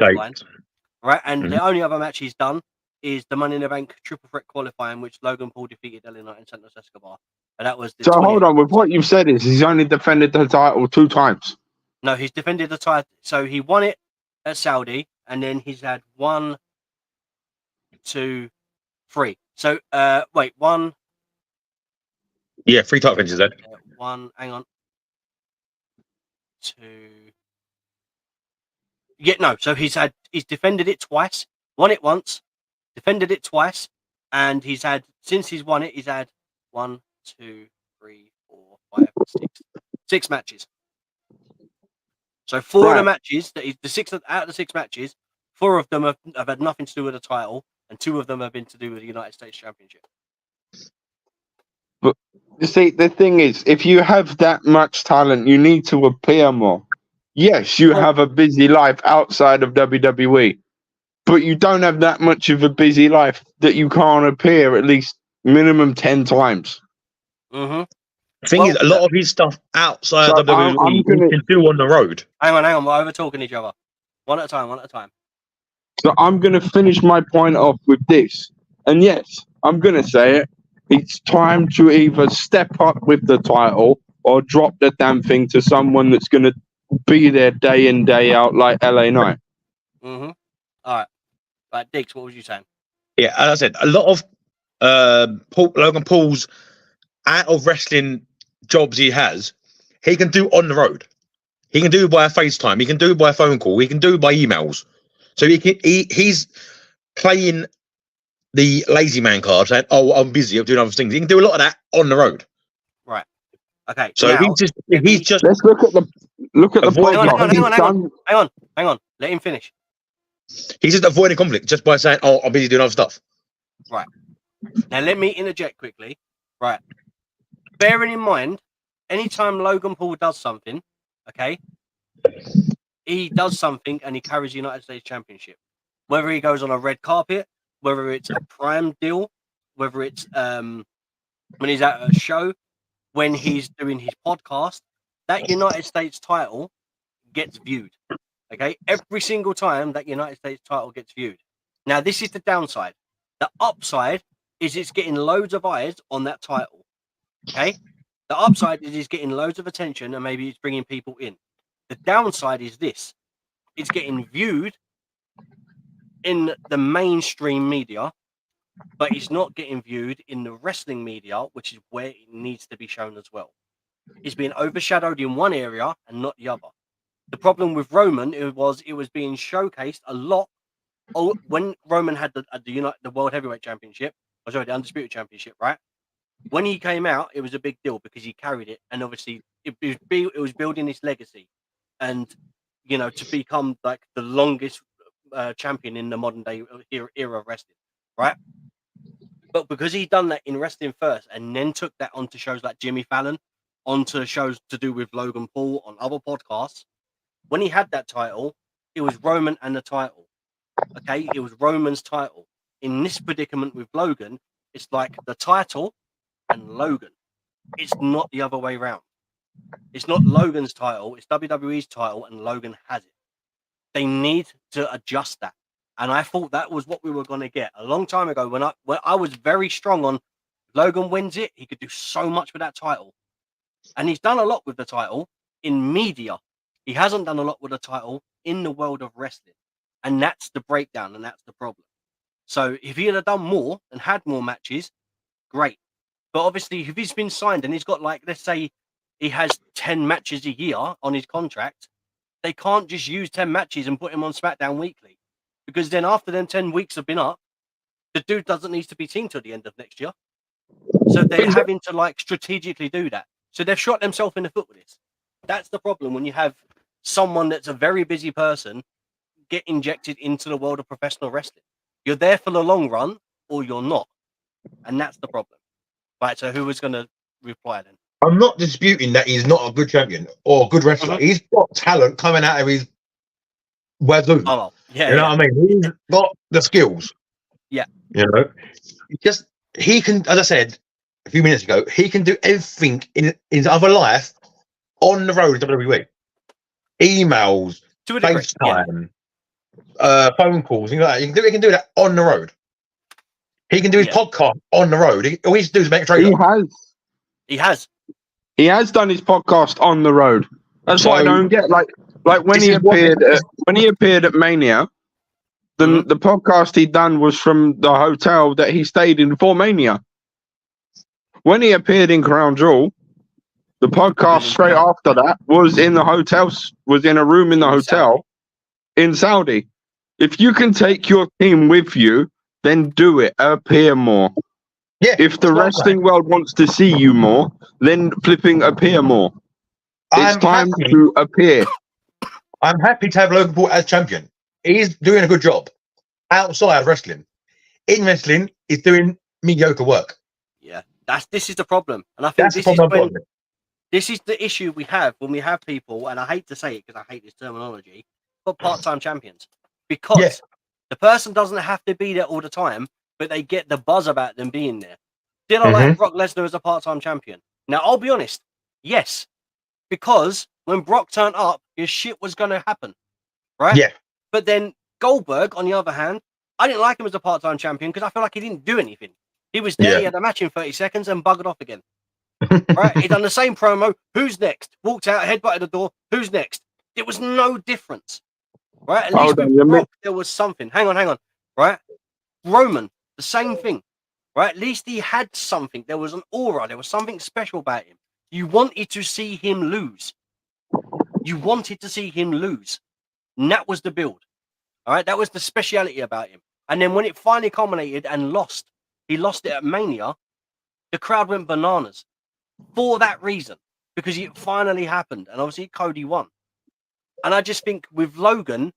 Right? And the only other match he's done is the Money in the Bank Triple Threat qualifying, which Logan Paul defeated LA Knight and Santos Escobar. And that was the so hold on, with what you've said is he's only defended the title 2 times. No, he's defended the title. So he won it at Saudi, and then he's had 1, 2, 3. So wait, 1. Yeah, 3 title finishes then. 1, hang on. 2. Yeah, no. So he's defended it twice, won it once, defended it twice, and since he's won it, he's had 1, 2, 3, 4, 5, 6 matches. So 4 of the matches out of the 6 matches, 4 of them have had nothing to do with the title, and 2 of them have been to do with the United States Championship. But you see, the thing is, if you have that much talent, you need to appear more. Yes, you have a busy life outside of WWE, but you don't have that much of a busy life that you can't appear at least minimum 10 times. Mm-hmm. The thing is, a lot of his stuff outside of WWE he can do on the road. Hang on, we're over talking each other. One at a time. So I'm going to finish my point off with this. And yes, I'm going to say it. It's time to either step up with the title or drop the damn thing to someone that's going to be there day in, day out like LA Knight. Mm-hmm. All right. Right, Diggs, what was you saying? Yeah, as I said, a lot of Logan Paul's out of wrestling jobs he can do on the road. He can do it by a FaceTime. He can do it by a phone call. He can do it by emails. So he's playing the lazy man card, saying, "Oh, I'm busy. I'm doing other things." He can do a lot of that on the road. Right. Okay. So now, he's just. Let's look at the Hang on. Let him finish. He's just avoiding conflict just by saying, "Oh, I'm busy doing other stuff." Right. Now let me interject quickly. Right. Bearing in mind, anytime Logan Paul does something, okay, he does something and he carries the United States Championship. Whether he goes on a red carpet, whether it's a Prime deal, whether it's when he's at a show, when he's doing his podcast, that United States title gets viewed. Okay, every single time that United States title gets viewed. Now, this is the downside. The upside is it's getting loads of eyes on that title. Okay, the upside is it's getting loads of attention and maybe it's bringing people in. The downside is this: it's getting viewed in the mainstream media, but it's not getting viewed in the wrestling media, which is where it needs to be shown as well. It's being overshadowed in one area and not the other. The problem with Roman it was being showcased a lot. Oh, when Roman had the World Heavyweight Championship, the Undisputed Championship, right? When he came out, it was a big deal because he carried it, and obviously it was building his legacy, and to become like the longest champion in the modern day era of wrestling, right? But because he done that in wrestling first, and then took that onto shows like Jimmy Fallon, onto shows to do with Logan Paul on other podcasts, when he had that title, it was Roman and the title. Okay, it was Roman's title. In this predicament with Logan, it's like the title and Logan. It's not the other way around. It's not Logan's title, it's WWE's title, and Logan has it. They need to adjust that. And I thought that was what we were going to get a long time ago when I was very strong on Logan wins it. He could do so much with that title. And he's done a lot with the title in media. He hasn't done a lot with the title in the world of wrestling. And that's the breakdown, and that's the problem. So if he had done more and had more matches, great. But obviously, if he's been signed and he's got, like, let's say he has 10 matches a year on his contract, they can't just use 10 matches and put him on SmackDown weekly. Because then after them 10 weeks have been up, the dude doesn't need to be seen till the end of next year. So they're having to, like, strategically do that. So they've shot themselves in the foot with this. That's the problem when you have someone that's a very busy person get injected into the world of professional wrestling. You're there for the long run or you're not. And that's the problem. Right, so who was going to reply then? I'm not disputing that he's not a good champion or a good wrestler. He's got talent coming out of his wazoo. Oh, yeah. You know what I mean? He's got the skills. Yeah. He can, as I said a few minutes ago, he can do everything in his other life on the road to WWE. Emails, FaceTime, phone calls, things like that. He can do that on the road. He can do his podcast on the road. All he has to do is make a trailer. He has. He has done his podcast on the road. That's what I don't get. Like when he appeared at Mania, the podcast he done was from the hotel that he stayed in for Mania. When he appeared in Crown Jewel, the podcast straight after that was in the hotel, was in a room in the hotel in Saudi. If you can take your team with you, then do it. Appear more. Yeah. If the wrestling world wants to see you more, then flipping appear more. It's time to appear. I'm happy to have Logan Paul as champion. He's doing a good job outside of wrestling. In wrestling, he's doing mediocre work. Yeah, this is the problem, and I think this is the issue we have when we have people, and I hate to say it because I hate this terminology, but part-time champions, because the person doesn't have to be there all the time, but they get the buzz about them being there. Did I like Brock Lesnar as a part-time champion? Now, I'll be honest, yes, because when Brock turned up, his shit was going to happen, right? Yeah. But then Goldberg, on the other hand, I didn't like him as a part-time champion because I feel like he didn't do anything. He was there, he had a match in 30 seconds and buggered off again. Right? He done the same promo. Who's next? Walked out, headbutted the door. Who's next? There was no difference. Right? At least with Brock, there was something. Hang on. Right? Roman, the same thing. Right? At least he had something. There was an aura. There was something special about him. You wanted to see him lose. And that was the build. All right? That was the speciality about him. And then when it finally culminated and he lost it at Mania, the crowd went bananas for that reason, because it finally happened. And obviously Cody won. And I just think with Logan,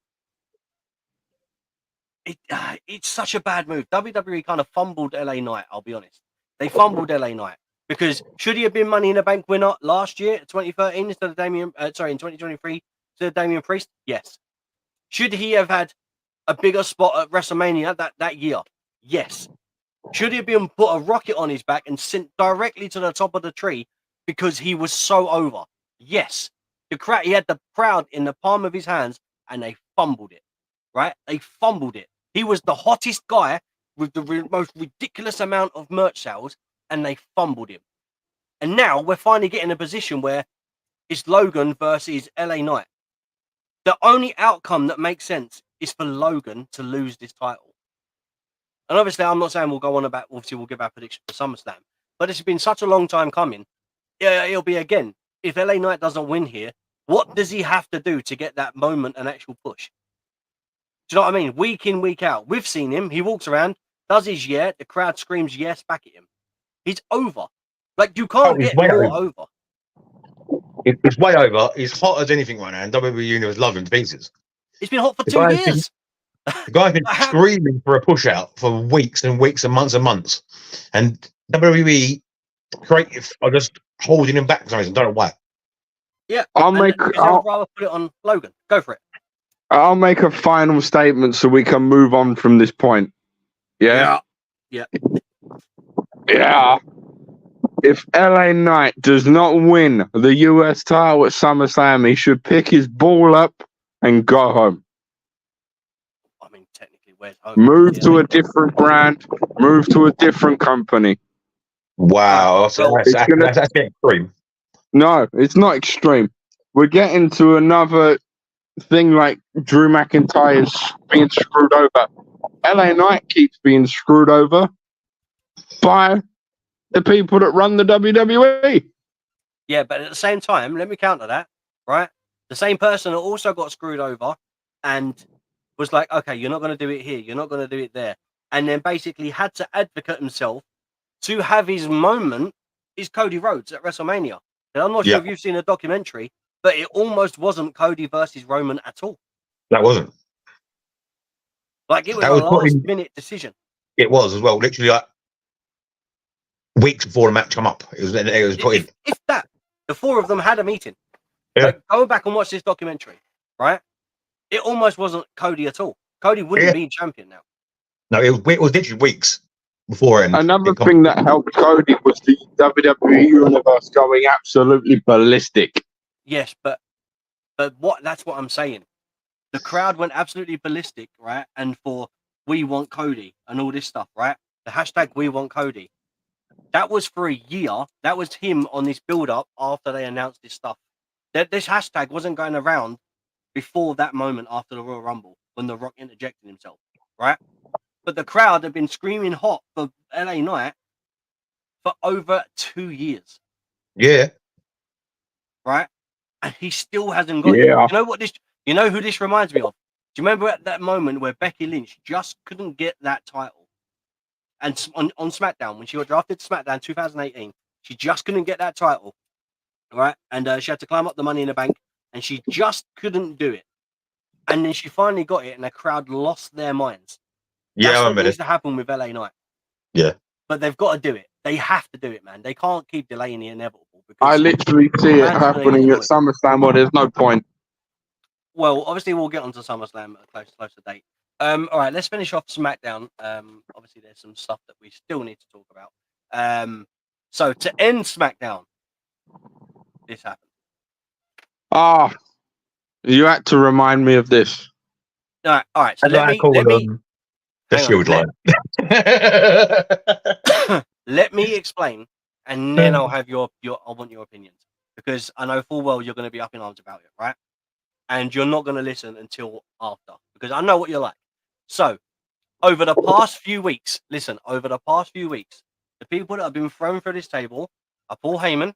it's such a bad move. WWE kind of fumbled LA Knight, I'll be honest. They fumbled LA Knight, because should he have been Money in the Bank winner last year, 2013, instead of in 2023, instead of Damian Priest? Yes. Should he have had a bigger spot at WrestleMania that year? Yes. Should he have been put a rocket on his back and sent directly to the top of the tree because he was so over. Yes, he had the crowd in the palm of his hands, and they fumbled it. Right? They fumbled it. He was the hottest guy with the most ridiculous amount of merch sales, and they fumbled him. And now we're finally getting a position where it's Logan versus LA Knight. The only outcome that makes sense is for Logan to lose this title. And obviously, I'm not saying we'll go on about, obviously, we'll give our prediction for SummerSlam, but it's been such a long time coming. It'll be again, if LA Knight doesn't win here, what does he have to do to get that moment an actual push? Do you know what I mean? Week in, week out. We've seen him. He walks around, does his yeah, the crowd screams yes back at him. He's over. Like, you can't get more over. It's way over. He's hot as anything right now, and WWE Universe love him to pieces. It's been hot for 2 years. The guy's been screaming for a push out for weeks and weeks and months. And WWE creative are just holding him back for some reason. Don't know why. Yeah. I'll rather put it on Logan. Go for it. I'll make a final statement so we can move on from this point. Yeah. If LA Knight does not win the US title at SummerSlam, he should pick his ball up and go home. I mean, technically, where's home? Move to a different brand. Move to a different company. Wow, that's getting extreme. No, it's not extreme. We're getting to another thing like Drew McIntyre's being screwed over. LA Knight keeps being screwed over by the people that run the WWE. Yeah, but at the same time, let me counter that, right? The same person that also got screwed over and was like, okay, you're not going to do it here, you're not going to do it there, and then basically had to advocate himself to have his moment is Cody Rhodes at WrestleMania. And I'm not sure if you've seen a documentary, but it almost wasn't Cody versus Roman at all. That wasn't. Like, it was a last-minute decision. It was as well, literally like weeks before the match come up. It was put in. If that, the four of them had a meeting. Yeah. Like, go back and watch this documentary, right? It almost wasn't Cody at all. Cody wouldn't be champion now. No, it was literally weeks before. Another thing that helped Cody was the WWE Universe going absolutely ballistic. Yes, but that's what I'm saying. The crowd went absolutely ballistic, right? And for we want Cody and all this stuff, right? The hashtag we want Cody. That was for a year. That was him on this build-up after they announced this stuff. This hashtag wasn't going around before that moment after the Royal Rumble when The Rock interjected himself, right? But the crowd had been screaming hot for LA Knight for over 2 years. Yeah. Right? And he still hasn't got it. You know who this reminds me of? Do you remember at that moment where Becky Lynch just couldn't get that title? And on SmackDown, when she got drafted to SmackDown 2018, she just couldn't get that title, right? And she had to climb up the Money in the Bank, and she just couldn't do it. And then she finally got it, and the crowd lost their minds. That's what needs to happen with LA Knight. Yeah. But they've got to do it. They have to do it, man. They can't keep delaying the inevitable. I literally see it happening at SummerSlam, or there's no point. Well, obviously, we'll get onto SummerSlam at a closer date. All right, let's finish off SmackDown. Obviously, there's some stuff that we still need to talk about. So to end SmackDown, this happened. You had to remind me of this. All right. So let me the Shield line. Let me explain, and then I'll have I want your opinions, because I know full well you're going to be up in arms about it, right? And you're not going to listen until after, because I know what you're like. So, over the past few weeks, the people that have been thrown through this table are Paul Heyman,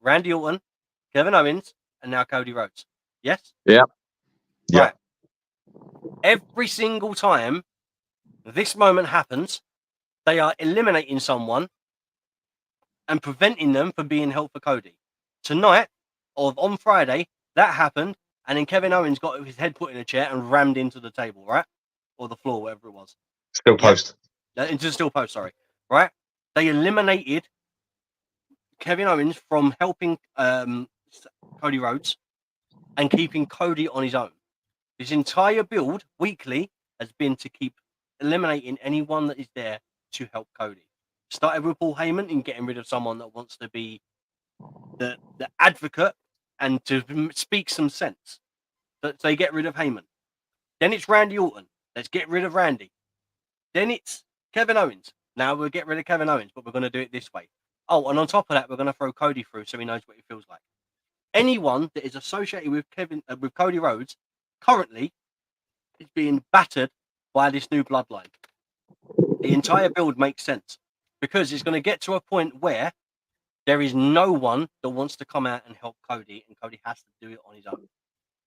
Randy Orton, Kevin Owens, and now Cody Rhodes. Yes? Yeah. Right. Every single time this moment happens, they are eliminating someone and preventing them from being held for Cody. Tonight, or on Friday, that happened, and then Kevin Owens got his head put in a chair and rammed into the table, right? Or the floor, whatever it was. Still post. Into the steel post, sorry. Right? They eliminated Kevin Owens from helping Cody Rhodes and keeping Cody on his own. His entire build, weekly, has been to keep eliminating anyone that is there to help Cody. Started with Paul Heyman in getting rid of someone that wants to be the advocate and to speak some sense. So they get rid of Heyman. Then it's Randy Orton. Let's get rid of Randy. Then it's Kevin Owens. Now we'll get rid of Kevin Owens, but we're going to do it this way. Oh, and on top of that, we're going to throw Cody through so he knows what it feels like. Anyone that is associated with with Cody Rhodes currently is being battered by this new bloodline. The entire build makes sense because it's going to get to a point where there is no one that wants to come out and help Cody, and Cody has to do it on his own.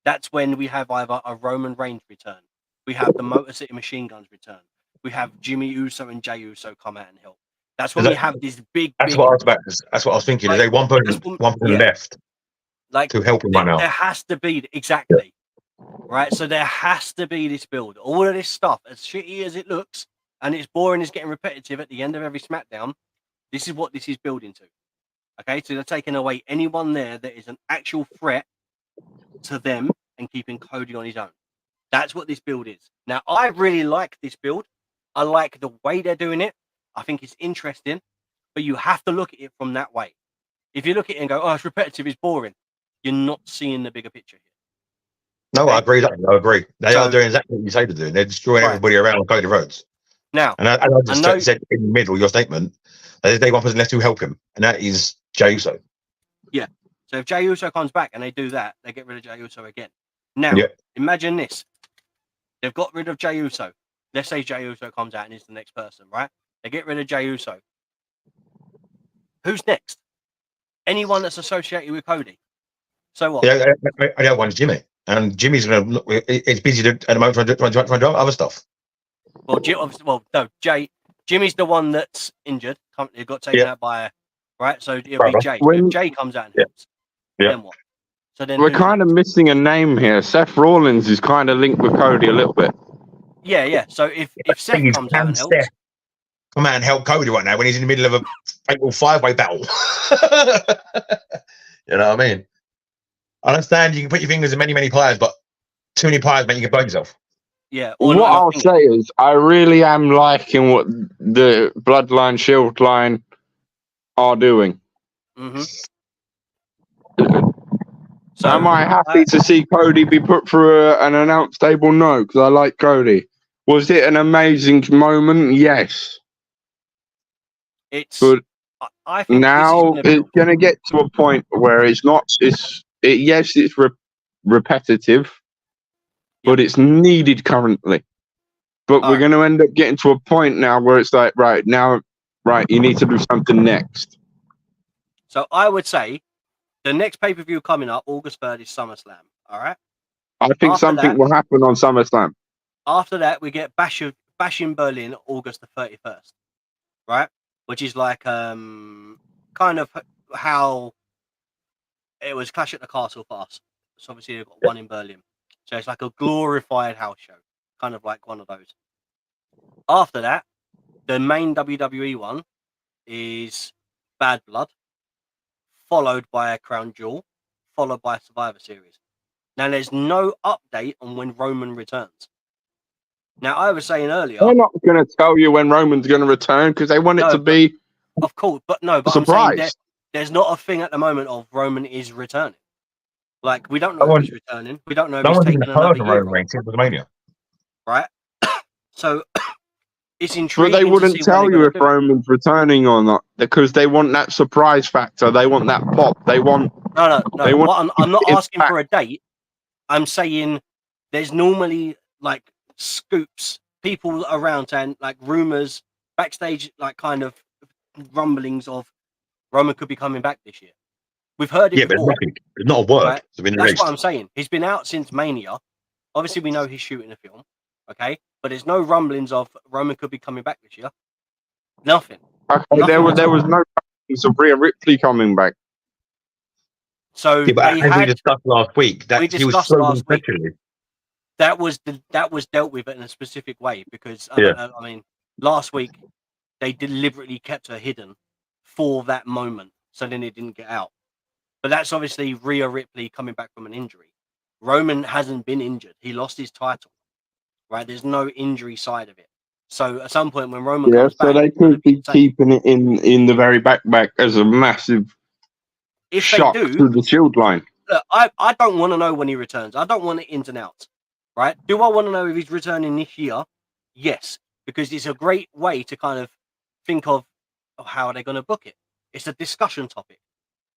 That's when we have either a Roman Reigns return, we have the Motor City Machine Guns return, we have Jimmy Uso and Jey Uso come out and help. That's when we have this big. That's what I was about. That's what I was thinking. Like, is there one person left, like to help him right now? There has to be exactly, right. So there has to be this build. All of this stuff, as shitty as it looks, and it's boring, is getting repetitive at the end of every SmackDown. This is what this is building to. Okay, so they're taking away anyone there that is an actual threat to them and keeping Cody on his own. That's what this build is. Now, I really like this build. I like the way they're doing it. I think it's interesting, but you have to look at it from that way. If you look at it and go, oh, it's repetitive, it's boring, you're not seeing the bigger picture here. No, okay? I agree. They are doing exactly what you say they're doing. They're destroying everybody around Cody Rhodes. Now, and I just said in the middle of your statement, there's one person left to help him, and that is Jey Uso. Yeah. So if Jey Uso comes back and they do that, they get rid of Jey Uso again. Now, imagine this. They've got rid of Jey Uso. Let's say Jey Uso comes out and is the next person, right? They get rid of Jey Uso. Who's next? Anyone that's associated with Cody. So what? Yeah, the other one's Jimmy. And Jimmy's going to look, it's busy at the moment trying to do other stuff. Well, Jimmy's the one that's injured. He got taken out by, right? So it'll be Jey. If Jey comes out and helps, then what? So then we're kind of missing a name here. Seth Rollins is kind of linked with Cody a little bit. Yeah. So if Seth comes out and helps, come out and help Cody right now when he's in the middle of a fatal 5-way battle. You know what I mean? I understand you can put your fingers in many pies, but too many pies, man, you can burn yourself. Yeah. What I'll say is, I really am liking what the Bloodline Shield line are doing. Mm-hmm. So am I happy to see Cody be put through an announce table? No, because I like Cody. Was it an amazing moment? Yes. But I think now it's going to get to a point where it's not. Yes, it's repetitive, but it's needed currently. But we're going to end up getting to a point now where it's like, right, you need to do something next. So I would say the next pay-per-view coming up, August 3rd, is SummerSlam. All right? I think something will happen on SummerSlam. After that, we get Bash in Berlin, August the 31st. Right? Which is like kind of how it was Clash at the Castle for us. So obviously they've got one in Berlin. So it's like a glorified house show. Kind of like one of those. After that, the main WWE one is Bad Blood, followed by a Crown Jewel, followed by a Survivor Series. Now, there's no update on when Roman returns. Now, I was saying earlier... They're not going to tell you when Roman's going to return because they want it to be... Of course, but I'm saying there's not a thing at the moment of Roman is returning. Like, we don't know if he's returning. We don't know if he's taking another year off. Right? So... It's intriguing. But they wouldn't tell you if Roman's returning or not because they want that surprise factor. They want that pop. They want. No. I'm not asking for a date. I'm saying there's normally like scoops, people around and like rumors, backstage, like kind of rumblings of Roman could be coming back this year. We've heard it before. But it's not a word. Right? That's what I'm saying. He's been out since Mania. Obviously, we know he's shooting a film. Okay, but there's no rumblings of Roman could be coming back this year. Nothing. Okay, there was no rumblings of Rhea Ripley coming back. So we discussed last week that he was so last week. That was dealt with in a specific way because I mean, last week they deliberately kept her hidden for that moment, so then it didn't get out. But that's obviously Rhea Ripley coming back from an injury. Roman hasn't been injured; he lost his title. Right, there's no injury side of it. So at some point when Roman comes back, so they could be keeping it in the very back as a massive if shock they do, to the Shield line. look, I don't want to know when he returns. I don't want it ins and outs, right? Do I want to know if he's returning this year? Yes, because it's a great way to kind of think of how are they going to book it. It's a discussion topic,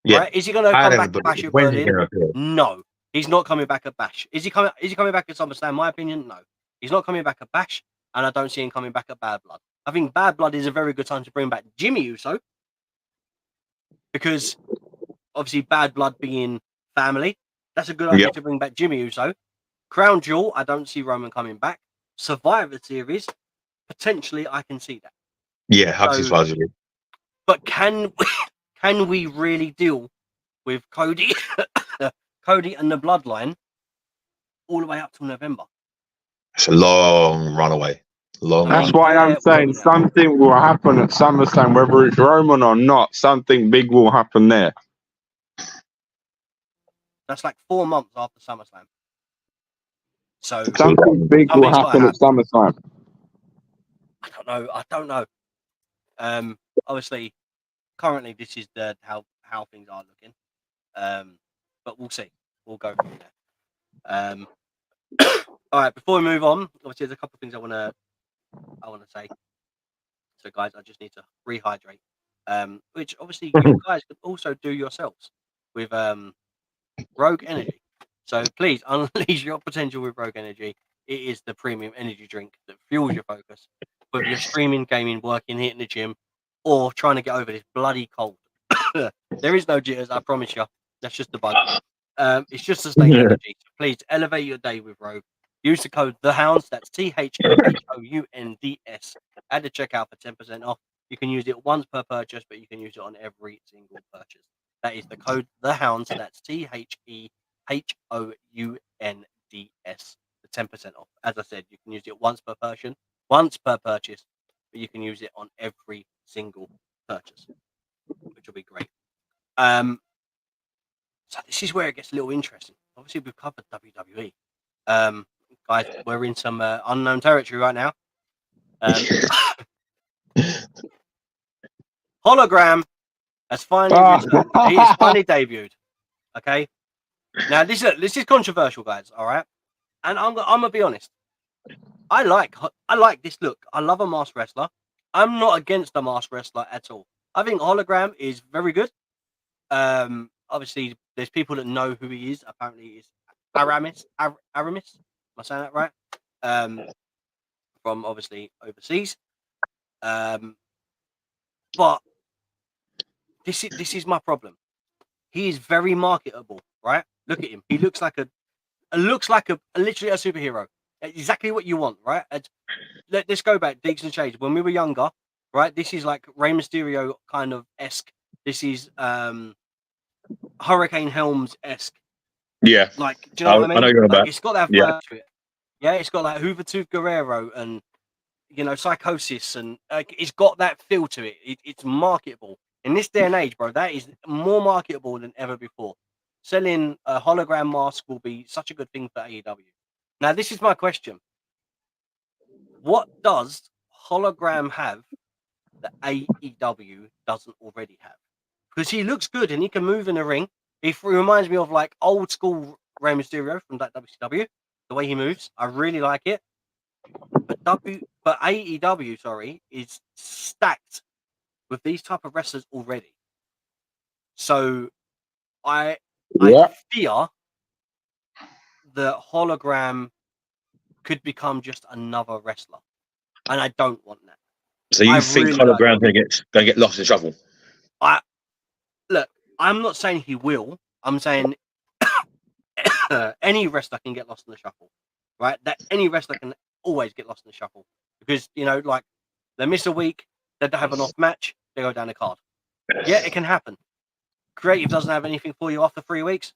right? Is he going to come back to Bash at Berlin? No, he's not coming back at Bash. Is he coming back at SummerSlam? In my opinion, no. He's not coming back at Bash, and I don't see him coming back at Bad Blood. I think Bad Blood is a very good time to bring back Jimmy Uso, because obviously Bad Blood being family, that's a good idea to bring back Jimmy Uso. Crown Jewel, I don't see Roman coming back. Survivor Series, potentially I can see that. Yeah, Survivor Series. But can we really deal with Cody, Cody and the Bloodline all the way up till November? It's a long runaway. That's why I'm saying something will happen at SummerSlam, whether it's Roman or not. Something big will happen there. That's like 4 months after SummerSlam. So something big will happen at SummerSlam. I don't know. Obviously, currently this is how things are looking. But we'll see. We'll go from there. All right. Before we move on, obviously there's a couple of things I want to say. So guys, I just need to rehydrate. Which obviously you guys can also do yourselves with Rogue Energy. So please unleash your potential with Rogue Energy. It is the premium energy drink that fuels your focus, whether you're streaming, gaming, working, hitting the gym, or trying to get over this bloody cold. There is no jitters, I promise you. That's just the bug. It's just sustained energy. So please elevate your day with Rogue. Use the code THEHOUNDS. That's THEHOUNDS at the checkout for 10% off. You can use it once per purchase, but you can use it on every single purchase. That is the code THEHOUNDS. That's THEHOUNDS for 10% off. As I said, you can use it once per purchase, but you can use it on every single purchase, which will be great. So this is where it gets a little interesting. Obviously, we've covered WWE. Guys, we're in some unknown territory right now. Hologram has finally returned. He has finally debuted. Okay. Now this is controversial, guys. All right, and I'm gonna be honest. I like this look. I love a masked wrestler. I'm not against a masked wrestler at all. I think Hologram is very good. Obviously, there's people that know who he is. Apparently, he's Aramis. Am I saying that right? From obviously overseas. But this is my problem. He is very marketable, right? Look at him. He looks like literally a superhero. Exactly what you want, right? Let's go back, Deeks and Shades. When we were younger, right? This is like Rey Mysterio kind of esque. This is Hurricane Helms esque. Yeah. Like, do you know what I mean? I know you're about. It's got that vibe to it. Yeah, it's got like Hoover Tooth Guerrero and Psychosis, and it's got that feel to it. It's marketable in this day and age, bro. That is more marketable than ever before. Selling a hologram mask will be such a good thing for AEW. Now, this is my question: what does hologram have that AEW doesn't already have? Because he looks good and he can move in the ring. He reminds me of like old school Rey Mysterio from that WCW. The way he moves, I really like it. But AEW, is stacked with these type of wrestlers already. So I fear the hologram could become just another wrestler, and I don't want that. So you think really hologram's gonna get lost in the shuffle? I'm not saying he will. I'm saying any wrestler can get lost in the shuffle, right? That any wrestler can always get lost in the shuffle because like they miss a week, they don't have an off match, they go down the card. Yeah, it can happen. Creative doesn't have anything for you after 3 weeks,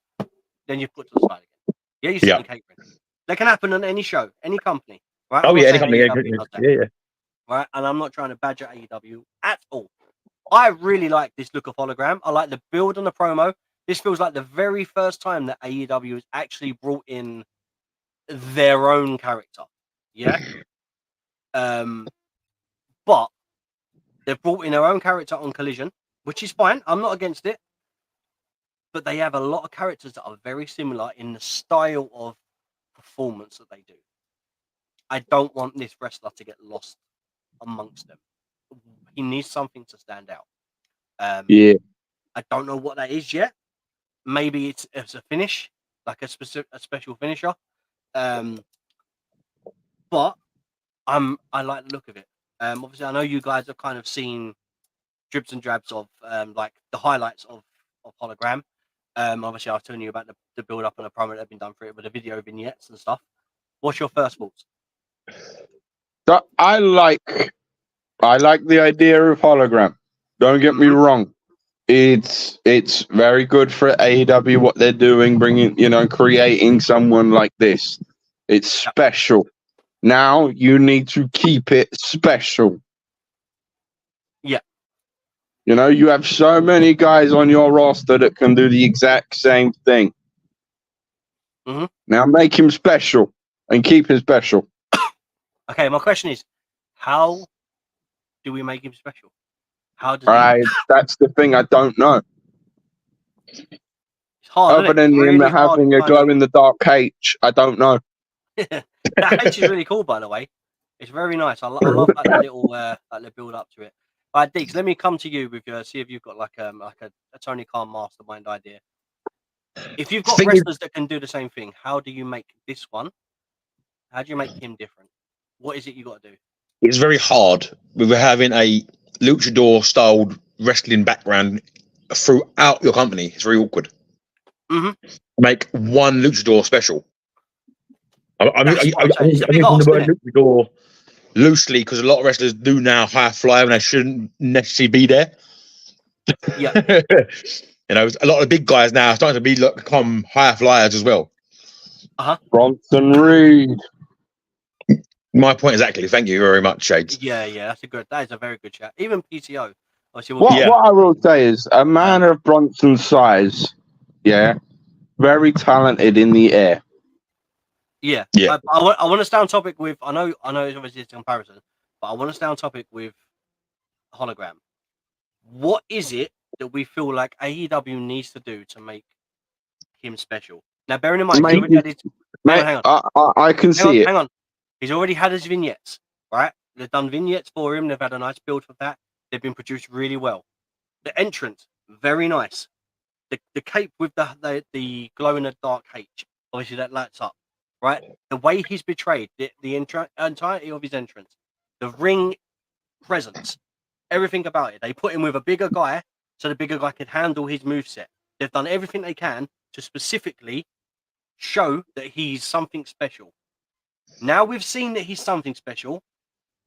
then you put to the side again. Yeah, you sit in catering. That can happen on any show, any company, right? Oh yeah, any company. Yeah. Right, and I'm not trying to badger AEW at all. I really like this look of hologram. I like the build on the promo. This feels like the very first time that AEW has actually brought in their own character. Yeah. But they've brought in their own character on Collision, which is fine. I'm not against it. but they have a lot of characters that are very similar in the style of performance that they do. I don't want this wrestler to get lost amongst them. He needs something to stand out. Yeah. I don't know what that is yet. Maybe it's a finish, like a special finisher. But I like the look of it. Obviously, I know you guys have kind of seen dribs and drabs of like the highlights of hologram. Obviously, I was telling you about the build up and the promo that have been done for it with the video vignettes and stuff. What's your first thoughts? I like the idea of hologram. Don't get me wrong. It's very good for AEW what they're doing, creating someone like this. It's special. Now you need to keep it special. Yeah. You have so many guys on your roster that can do the exact same thing. Mm-hmm. Now make him special and keep him special. Okay, my question is, how do we make him special? How does that's the thing I don't know. It's hard, Other than really him having a glow in the dark H, I don't know. That H is really cool, by the way. It's very nice. I love that little build up to it. All right, Deeks, let me come to you with see if you've got like a Tony Khan mastermind idea. If you've got wrestlers that can do the same thing, how do you make this one? How do you make him different? What is it you got to do? It's very hard with having a luchador styled wrestling background throughout your company. It's very awkward. Mm-hmm. Make one luchador special. I mean the word luchador loosely because a lot of wrestlers do now high fly when they shouldn't necessarily be there. Yeah. A lot of the big guys now are starting to become high flyers as well. Bronson Reed. My point exactly. Thank you very much, Shades. Yeah, that is a very good chat. Even PTO. What I will say is a man of Bronson's size, very talented in the air. Yeah. I want to stay on topic with. I know it's obviously a comparison, but I want to stay on topic with hologram. What is it that we feel like AEW needs to do to make him special? Now, bearing in mind, hang on. I can see it. Hang on. He's already had his vignettes, right? They've done vignettes for him. They've had a nice build for that. They've been produced really well. The entrance, very nice. The cape with the glow in the dark H, obviously that lights up, right? The way he's betrayed, the entirety of his entrance, the ring presence, everything about it. They put him with a bigger guy so the bigger guy could handle his moveset. They've done everything they can to specifically show that he's something special. Now we've seen that he's something special.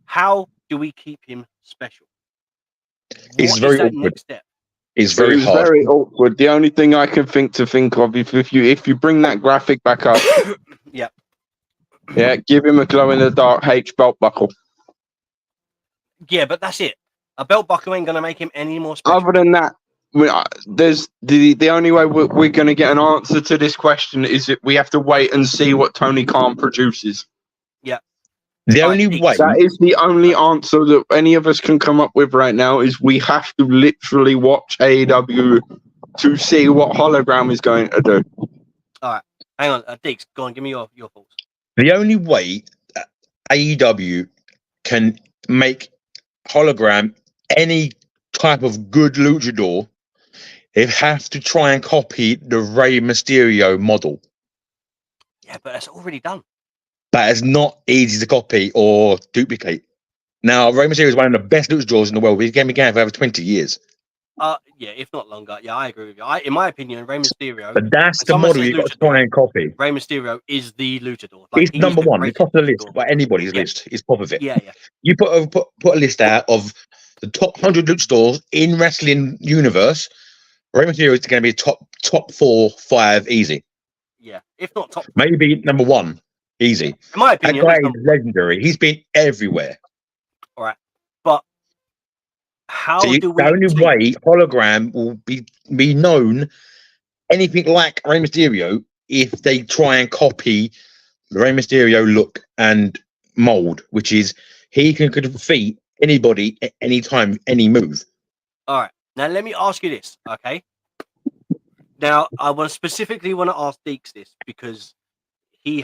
How do we keep him special? It's very awkward. Next step? It's very hard. Very awkward. The only thing I can think of if you bring that graphic back up, give him a glow in the dark H belt buckle. Yeah, but that's it. A belt buckle ain't gonna make him any more special. Other than that, there's the only way we're going to get an answer to this question is that we have to wait and see what Tony Khan produces. Yeah. The only way that is the only answer that any of us can come up with right now is we have to literally watch AEW to see what hologram is going to do. All right, hang on, Diggs, go on, give me your thoughts. The only way AEW can make hologram any type of good luchador, they have to try and copy the Rey Mysterio model. Yeah, but that's already done. That is not easy to copy or duplicate. Now, Rey Mysterio is one of the best luchadors in the world. He's been going for over 20 years. Yeah, if not longer. Yeah, I agree with you. In my opinion, Rey Mysterio. But that's the model you've got to try and copy. Rey Mysterio is the luchador. He's number one. He's top of the list. By anybody's list, he's top of it. Yeah. You put a list out of the top 100 luchadors in wrestling universe. Rey Mysterio is going to be top 4, 5 easy. Yeah, if not top. Maybe number 1 easy. In my opinion, that guy is legendary. He's been everywhere. All right, but how do we? The only way hologram will be known anything like Rey Mysterio if they try and copy the Rey Mysterio look and mold, which is he can defeat anybody at any time, any move. All right. Now, let me ask you this, okay? Now, I specifically want to ask Deeks this because he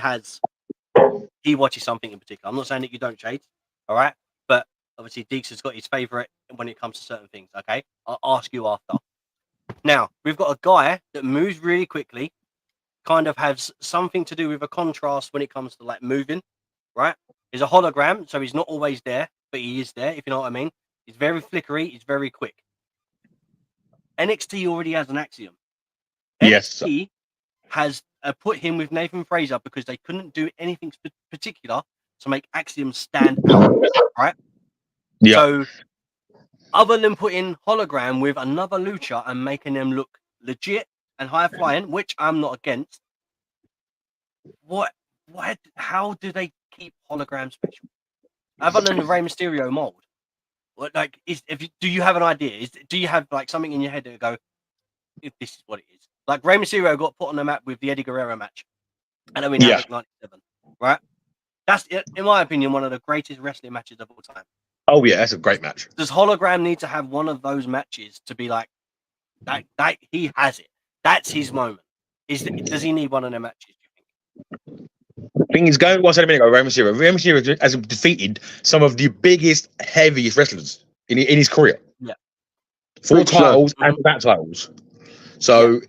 watches something in particular. I'm not saying that you don't, Jade, all right? But obviously, Deeks has got his favorite when it comes to certain things, okay? I'll ask you after. Now, we've got a guy that moves really quickly, kind of has something to do with a contrast when it comes to like moving, right? He's a hologram, so he's not always there, but he is there, if you know what I mean. He's very flickery, he's very quick. NXT already has an Axiom. Yes. NXT has put him with Nathan Fraser because they couldn't do anything particular to make Axiom stand out, right? Yeah. So, other than putting hologram with another lucha and making them look legit and high flying, which I'm not against, how do they keep hologram special? Other than the Rey Mysterio mold, do you have an idea? Do you have like something in your head that go, if this is what it is? Like Rey Mysterio got put on the map with the Eddie Guerrero match, and then we now Havoc 97, right? That's, in my opinion, one of the greatest wrestling matches of all time. Oh yeah, that's a great match. Does hologram need to have one of those matches to be like that he has it? That's his moment. Does he need one of them matches? Do you think? Thing is, going what I said a minute ago, Rey Mysterio has defeated some of the biggest, heaviest wrestlers in his career. Yeah, 4 titles and back titles. So,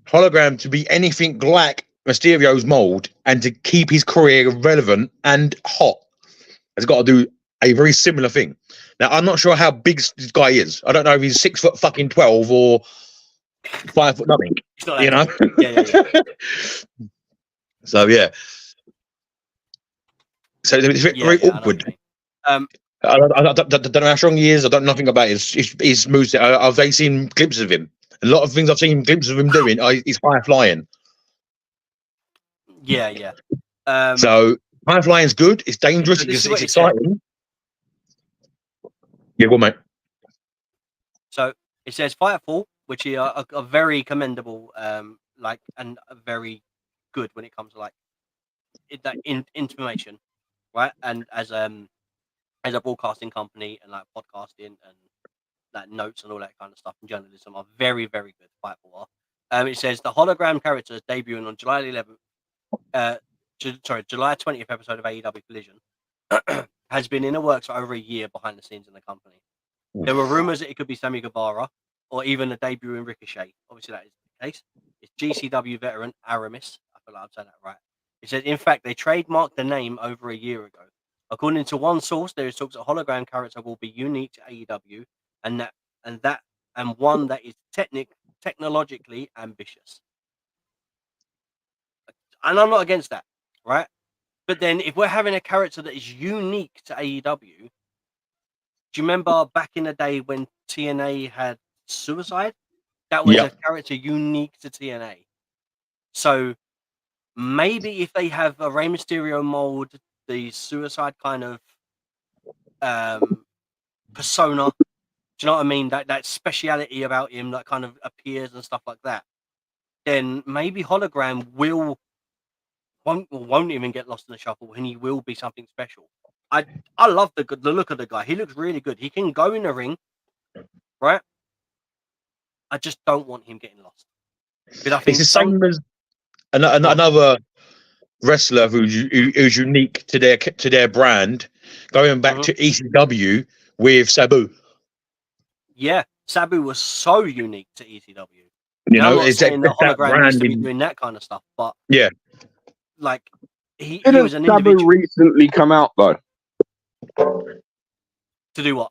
hologram to be anything like Mysterio's mold and to keep his career relevant and hot has got to do a very similar thing. Now, I'm not sure how big this guy is. I don't know if he's 6 foot fucking 12 or 5 foot nothing. You know? Yeah. So yeah. So it's very awkward. I don't know how strong he is. I don't know nothing about his moves. I've seen glimpses of him. A lot of things I've seen glimpses of him doing. He's high flying. Yeah. So high flying's good. It's dangerous. It's exciting. Yeah, go on, mate. So it says Fightful, which is a very commendable, and very good when it comes to that information, right? And as a broadcasting company and like podcasting and like notes and all that kind of stuff and journalism are very, very good. Fightful are. It says the hologram characters debuting on July 11th. July 20th episode of AEW Collision has been in the works for over a year behind the scenes in the company. There were rumors that it could be Sammy Guevara or even a debut in Ricochet. Obviously, that is the case. It's GCW veteran Aramis. I feel like I'm saying that right. It says, in fact, they trademarked the name over a year ago. According to one source, there is talks a hologram character will be unique to AEW and one that is technologically ambitious. And I'm not against that, right? But then if we're having a character that is unique to AEW, do you remember back in the day when TNA had Suicide? That was a character unique to TNA. So maybe if they have a Rey Mysterio mold, the Suicide kind of persona, do you know what I mean? That speciality about him that kind of appears and stuff like that, then maybe hologram won't even get lost in the shuffle and he will be something special. I love the look of the guy. He looks really good. He can go in the ring, right? I just don't want him getting lost. But I think it's the same as another wrestler who's unique to their brand, going back to ECW with Sabu. Yeah, Sabu was so unique to ECW. You know, I'm not saying the hologram needs to be doing that kind of stuff, but yeah, like he was an Sabu individual. Recently come out though. To do what?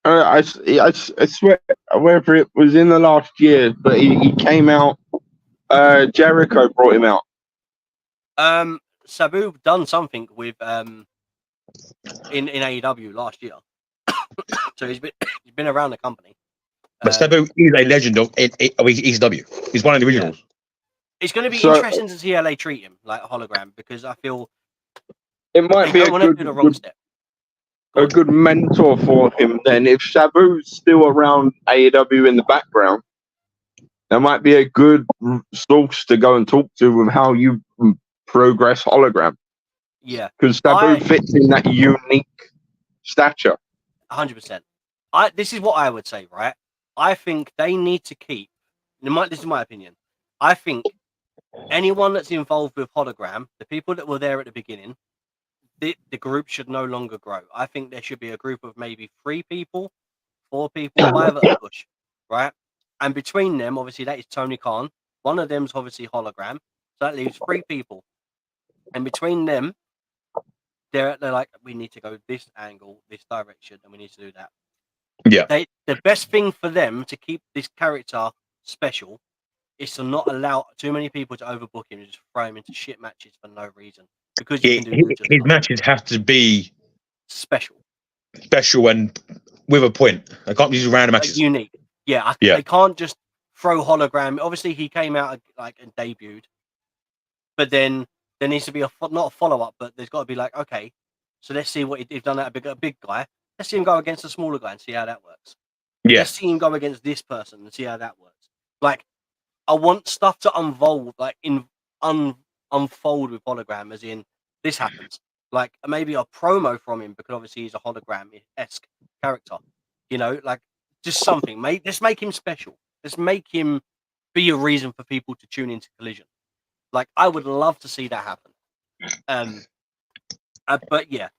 I swear, whether it was in the last year, but he came out. Jericho brought him out. Sabu done something with in AEW last year, so he's been around the company. But Sabu is a legend of ECW. He's one of the originals. Yeah. It's going to be interesting to see how they treat him like a hologram, because I feel it might be a good mentor for him. Then, if Sabu's still around AEW in the background, there might be a good source to go and talk to with how you progress hologram. Yeah, because Sabu fits in that unique stature. 100%. This is what I would say, right? I think they need to keep. This is my opinion. I think anyone that's involved with hologram, the people that were there at the beginning, the group should no longer grow. I think there should be a group of maybe 3 people, 4 people, 5 at a push, right? And between them, obviously, that is Tony Khan. One of them's obviously hologram, so that leaves 3 people. And between them, they're like, we need to go this angle, this direction, and we need to do that. Yeah. The best thing for them to keep this character special is to not allow too many people to overbook him and just throw him into shit matches for no reason. Because you can do His matches have to be special and with a point. I can't use random matches. unique. Yeah, they can't just throw hologram. Obviously, he came out like and debuted, but then there needs to be not a follow up, but there's got to be like, okay, so let's see what he's done that a big guy. Let's see him go against a smaller guy and see how that works. Yeah. Let's see him go against this person and see how that works. Like, I want stuff to unfold, like unfold with hologram, as in this happens. Like maybe a promo from him because obviously he's a hologram-esque character. You know, like just something. Let's make him special. Let's make him be a reason for people to tune into Collision. Like I would love to see that happen. But yeah,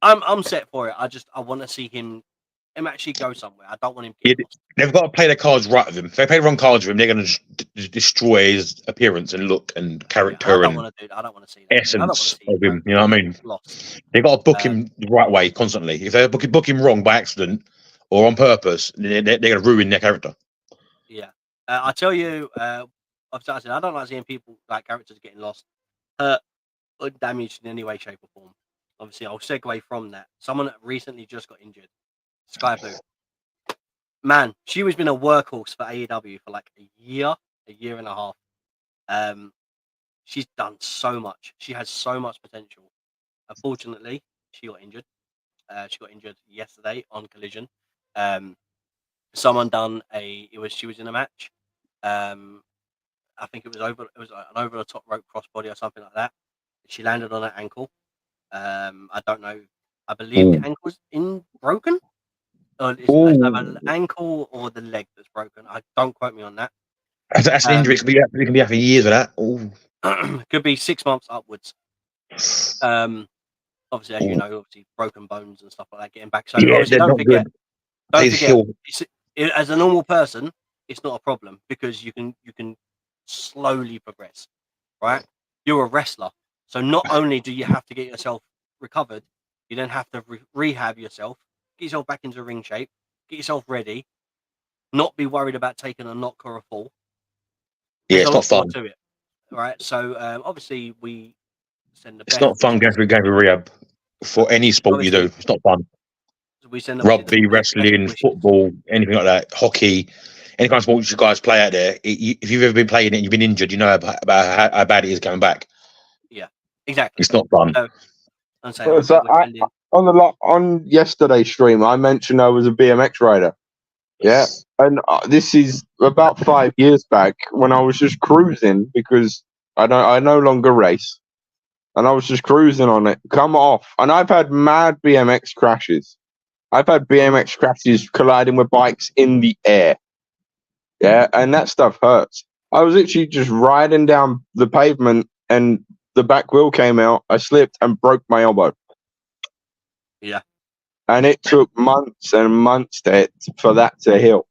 I'm set for it. I want to see him actually go somewhere. I don't want him. They've got to play their cards right with him. If they play the wrong cards with him, they're going to destroy his appearance and look and character I don't want to see that. essence of him. You know what I mean? Lost. They've got to book him the right way constantly. If they book him wrong by accident or on purpose, they're going to ruin their character. Yeah, I tell you, I don't like seeing people like characters getting lost, hurt, or damaged in any way, shape, or form. Obviously, I'll segue from that. Someone that recently just got injured, Skye Blue. Man, she has been a workhorse for AEW for like a year and a half. She's done so much. She has so much potential. Unfortunately, she got injured. She got injured yesterday on Collision. Someone done she was in a match. I think it was an over the top rope crossbody or something like that. She landed on her ankle. I don't know. I believe the ankle's broken. Or it's an ankle or the leg that's broken. Don't quote me on that. That's an injury. It can be for years of that. Could be 6 months upwards. Obviously, as you know, broken bones and stuff like that getting back. So obviously, don't forget. As a normal person, it's not a problem because you can slowly progress, right? You're a wrestler, so not only do you have to get yourself recovered, you then have to rehab yourself, get yourself back into ring shape, get yourself ready, not be worried about taking a knock or a fall. It's not fun to it, right? So obviously we send the. It's not fun going through rehab for any sport you do. It's not fun. We send rugby, wrestling, football, anything like that, hockey, any kind of sport you guys play out there. If you've ever been playing it and you've been injured, you know about how bad it is coming back. Yeah, exactly. It's not fun. On yesterday's stream, I mentioned I was a BMX rider. Yeah, and this is about 5 years back when I was just cruising because I no longer race, and I was just cruising on it, come off, and I've had mad BMX crashes. I've had BMX crashes colliding with bikes in the air. Yeah, and that stuff hurts. I was literally just riding down the pavement and the back wheel came out. I slipped and broke my elbow. Yeah. And it took months and months for that to heal.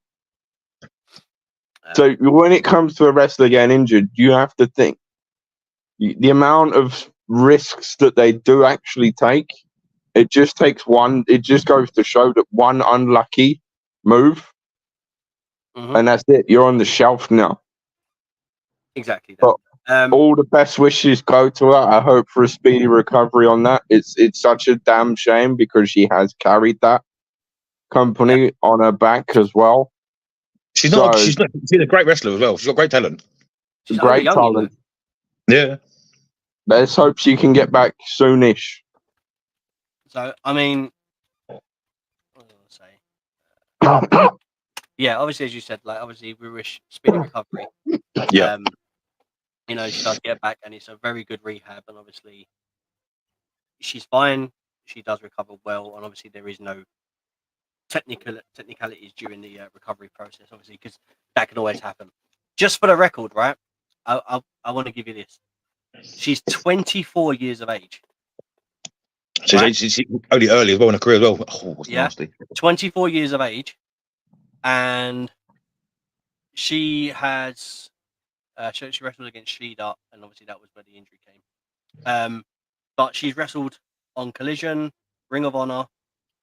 So when it comes to a wrestler getting injured, you have to think the amount of risks that they do actually take. It just takes one. It just goes to show that one unlucky move, and that's it. You're on the shelf now. Exactly. But all the best wishes go to her. I hope for a speedy recovery on that. It's such a damn shame because she has carried that company on her back as well. She's a great wrestler as well. She's got great talent. She's great talent. Yeah. Let's hope she can get back soonish. So, I mean, what was I going to say? Yeah, obviously, as you said, like, obviously, we wish speedy recovery. Yeah. She does get back, and it's a very good rehab, and obviously, she's fine. She does recover well, and obviously, there is no technicalities during the recovery process, obviously, because that can always happen. Just for the record, right? I want to give you this. She's 24 years of age. So Right. she's only early as well in her career as well. Oh, that's Yeah. nasty. 24 years of age, and she has she wrestled against Shida, and obviously that was where the injury came. But she's wrestled on Collision, Ring of Honor,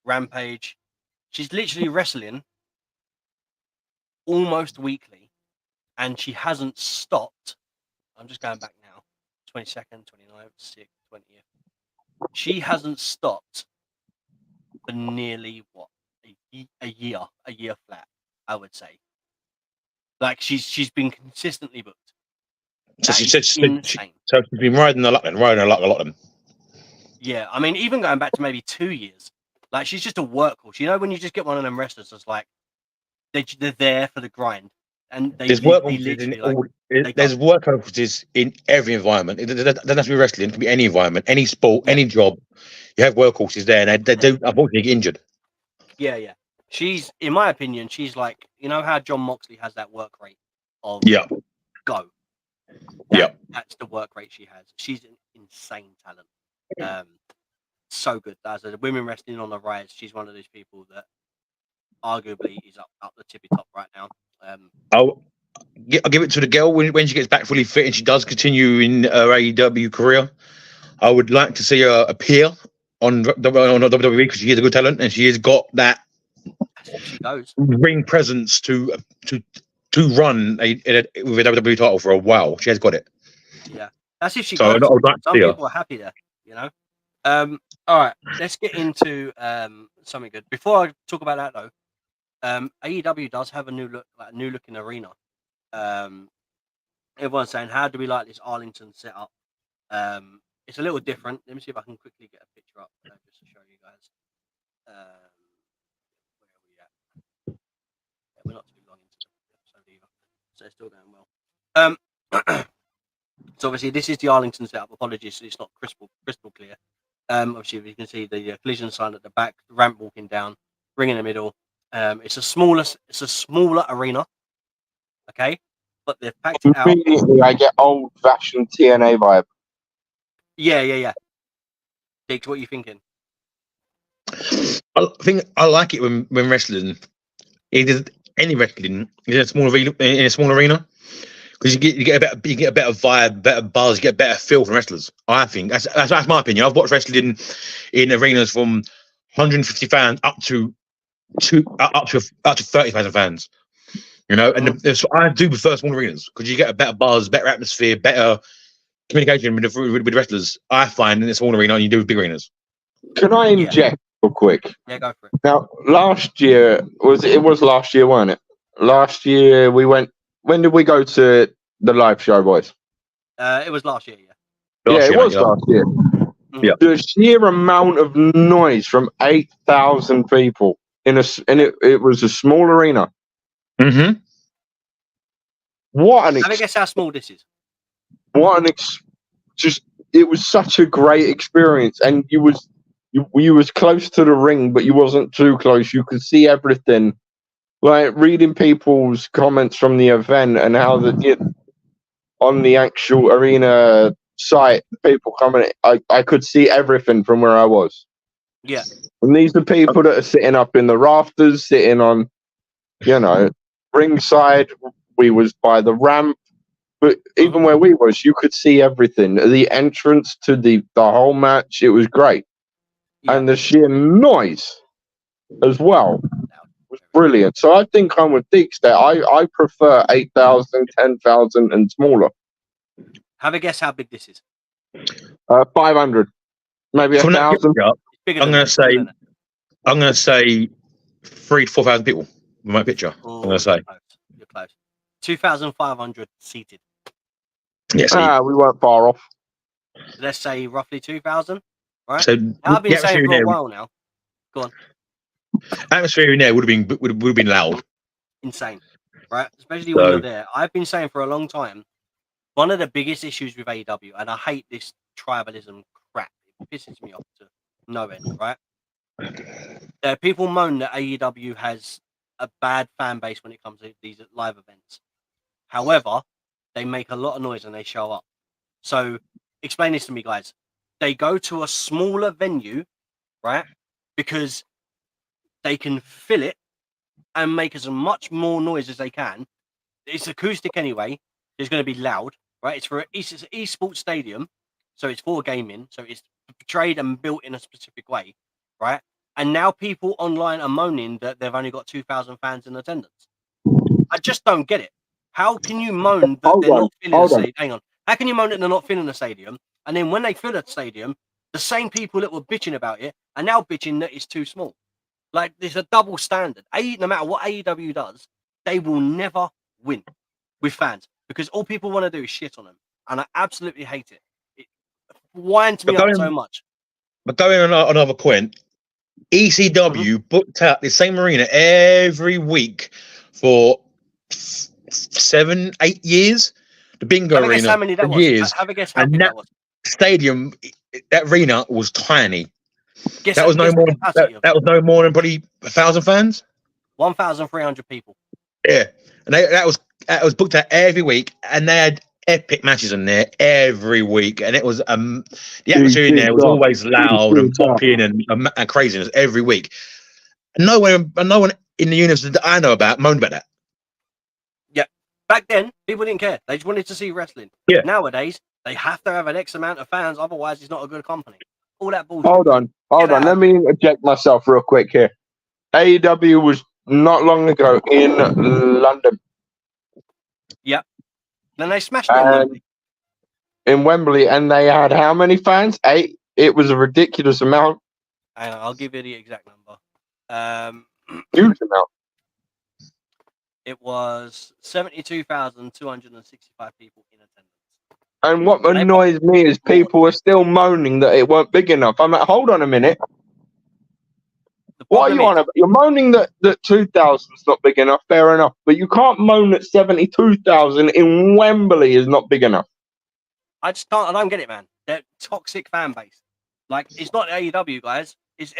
Rampage. She's literally wrestling almost weekly, and she hasn't stopped. I'm just going back now. 22nd, 29th, 6th, 20th. She hasn't stopped for nearly what a year flat, I would say. Like she's been consistently booked. So That she is said insane. so she's been riding her luck a lot of them. Yeah, I mean, even going back to maybe 2 years, like she's just a workhorse. You know, when you just get one of them wrestlers that's like they're there for the grind, and There's workhorses in every environment. It doesn't have to be wrestling; it can be any environment, any sport, any job. You have workhorses there, and they do unfortunately get injured. Yeah. She's, in my opinion, she's like, you know how John Moxley has that work rate of go. That's the work rate she has. She's an insane talent. So good. As a women wrestling on the rise, she's one of those people that arguably is up the tippy top right now. I'll give it to the girl when she gets back fully fit and she does continue in her AEW career. I would like to see her appear on WWE because she is a good talent and she has got that she goes ring presence to run with a WWE title for a while. She has got it. Yeah, that's if she so goes. Like some people are happy there, you know. All right, let's get into something good. Before I talk about that though, AEW does have a new looking arena. Everyone's saying, how do we like this Arlington setup? It's a little different. Let me see if I can quickly get a picture up just to show you guys. Where are we at? Yeah, we're not too long into the episode either, so it's still going well. So obviously this is the Arlington setup. Apologies, it's not crystal clear. Obviously you can see the collision sign at the back, ramp walking down, ring in the middle. It's a smaller arena. Okay, but they've packed it out. Immediately, I get old-fashioned TNA vibe. Yeah. Diggs, what are you thinking? I think I like it when wrestling. Any wrestling in a small arena because you get a better vibe, better buzz, you get a better feel from wrestlers. I think that's my opinion. I've watched wrestling in arenas from 150 fans up to 30,000 fans. You know, and I do prefer small arenas because you get a better buzz, better atmosphere, better communication with the wrestlers. I find in a small arena, and you do with big arenas. Can I inject real quick? Yeah, go for it. Now, last year was last year, wasn't it? Last year we went. When did we go to the live show, boys? It was last year. It was last year. Yeah. The sheer amount of noise from 8,000 people it was a small arena. Mm-hmm. Have a guess how small this is. It was such a great experience, and you was close to the ring, but you wasn't too close. You could see everything. Like reading people's comments from the event and how on the actual arena site, people commenting, I could see everything from where I was. Yeah. And these are people that are sitting up in the rafters, sitting on, ringside. We was by the ramp, but even where we was, you could see everything. The entrance to the whole match, it was great. Yeah. And the sheer noise as well was brilliant. So I think I'm with Deeks there. I prefer 8,000, 10,000 and smaller. Have a guess how big this is. 500, maybe 1,000. I'm going to say 3,000 to 4,000 people with my picture. I'm going to say you're close. 2,500 seated. Yes, we weren't far off. Let's say roughly 2,000. Right. So I've been saying for a while now. Go on. Atmosphere in there would have been loud. Insane, right? Especially when you're there. I've been saying for a long time. One of the biggest issues with AEW, and I hate this tribalism crap. It pisses me off to no end, right? People moan that AEW has a bad fan base when it comes to these live events. However, they make a lot of noise and they show up. So explain this to me, guys. They go to a smaller venue, right? Because they can fill it and make as much more noise as they can. It's acoustic anyway. It's going to be loud, right? It's an esports stadium, so it's for gaming. So it's portrayed and built in a specific way, right? And now people online are moaning that they've only got 2,000 fans in attendance. I just don't get it. How can you moan that they're not filling the stadium? Hang on. How can you moan that they're not filling the stadium? And then when they fill a stadium, the same people that were bitching about it are now bitching that it's too small. Like, there's a double standard. No matter what AEW does, they will never win with fans because all people want to do is shit on them. And I absolutely hate it. It winds me up so much. But going on another point, ECW booked out the same arena every week for 7, 8 years. The bingo Have a arena guess how many that for was. years. Have a guess how big that was. Stadium, that arena was tiny. Guess that was no more. That was no more than probably 1,000 fans. 1,300 people. Yeah, and that was booked out every week, and they had epic matches in there every week, and it was the atmosphere in there was always loud and popping and craziness every week. And no one in the universe that I know about moaned about that. Yeah, back then people didn't care; they just wanted to see wrestling. Yeah. Nowadays they have to have an X amount of fans, otherwise it's not a good company. All that bullshit. Hold on. Let me interject myself real quick here. AEW was not long ago in London. Yep. Then they smashed it in Wembley, and they had how many fans? 8. It was a ridiculous amount. Hang on, I'll give you the exact number. Huge amount. It was 72,265 people in attendance. And what annoys me is people are still moaning that it weren't big enough. I'm like, hold on a minute. What are you on about? You're moaning that 2,000 is not big enough. Fair enough. But you can't moan that 72,000 in Wembley is not big enough. I don't get it, man. They're toxic fan base. Like, it's not AEW, guys. It's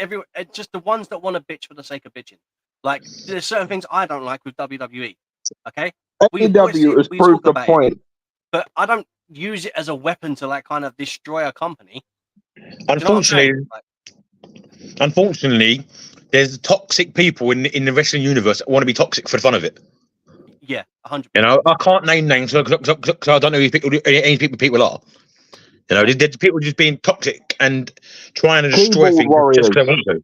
just the ones that want to bitch for the sake of bitching. Like, there's certain things I don't like with WWE. Okay? AEW has proved the point. But I don't use it as a weapon to, like, kind of destroy a company. Unfortunately, there's toxic people in the wrestling universe that want to be toxic for the fun of it. Yeah, 100%. You know, I can't name names because I don't know who any people are. You know, there's people just being toxic and trying to destroy things just because they want to.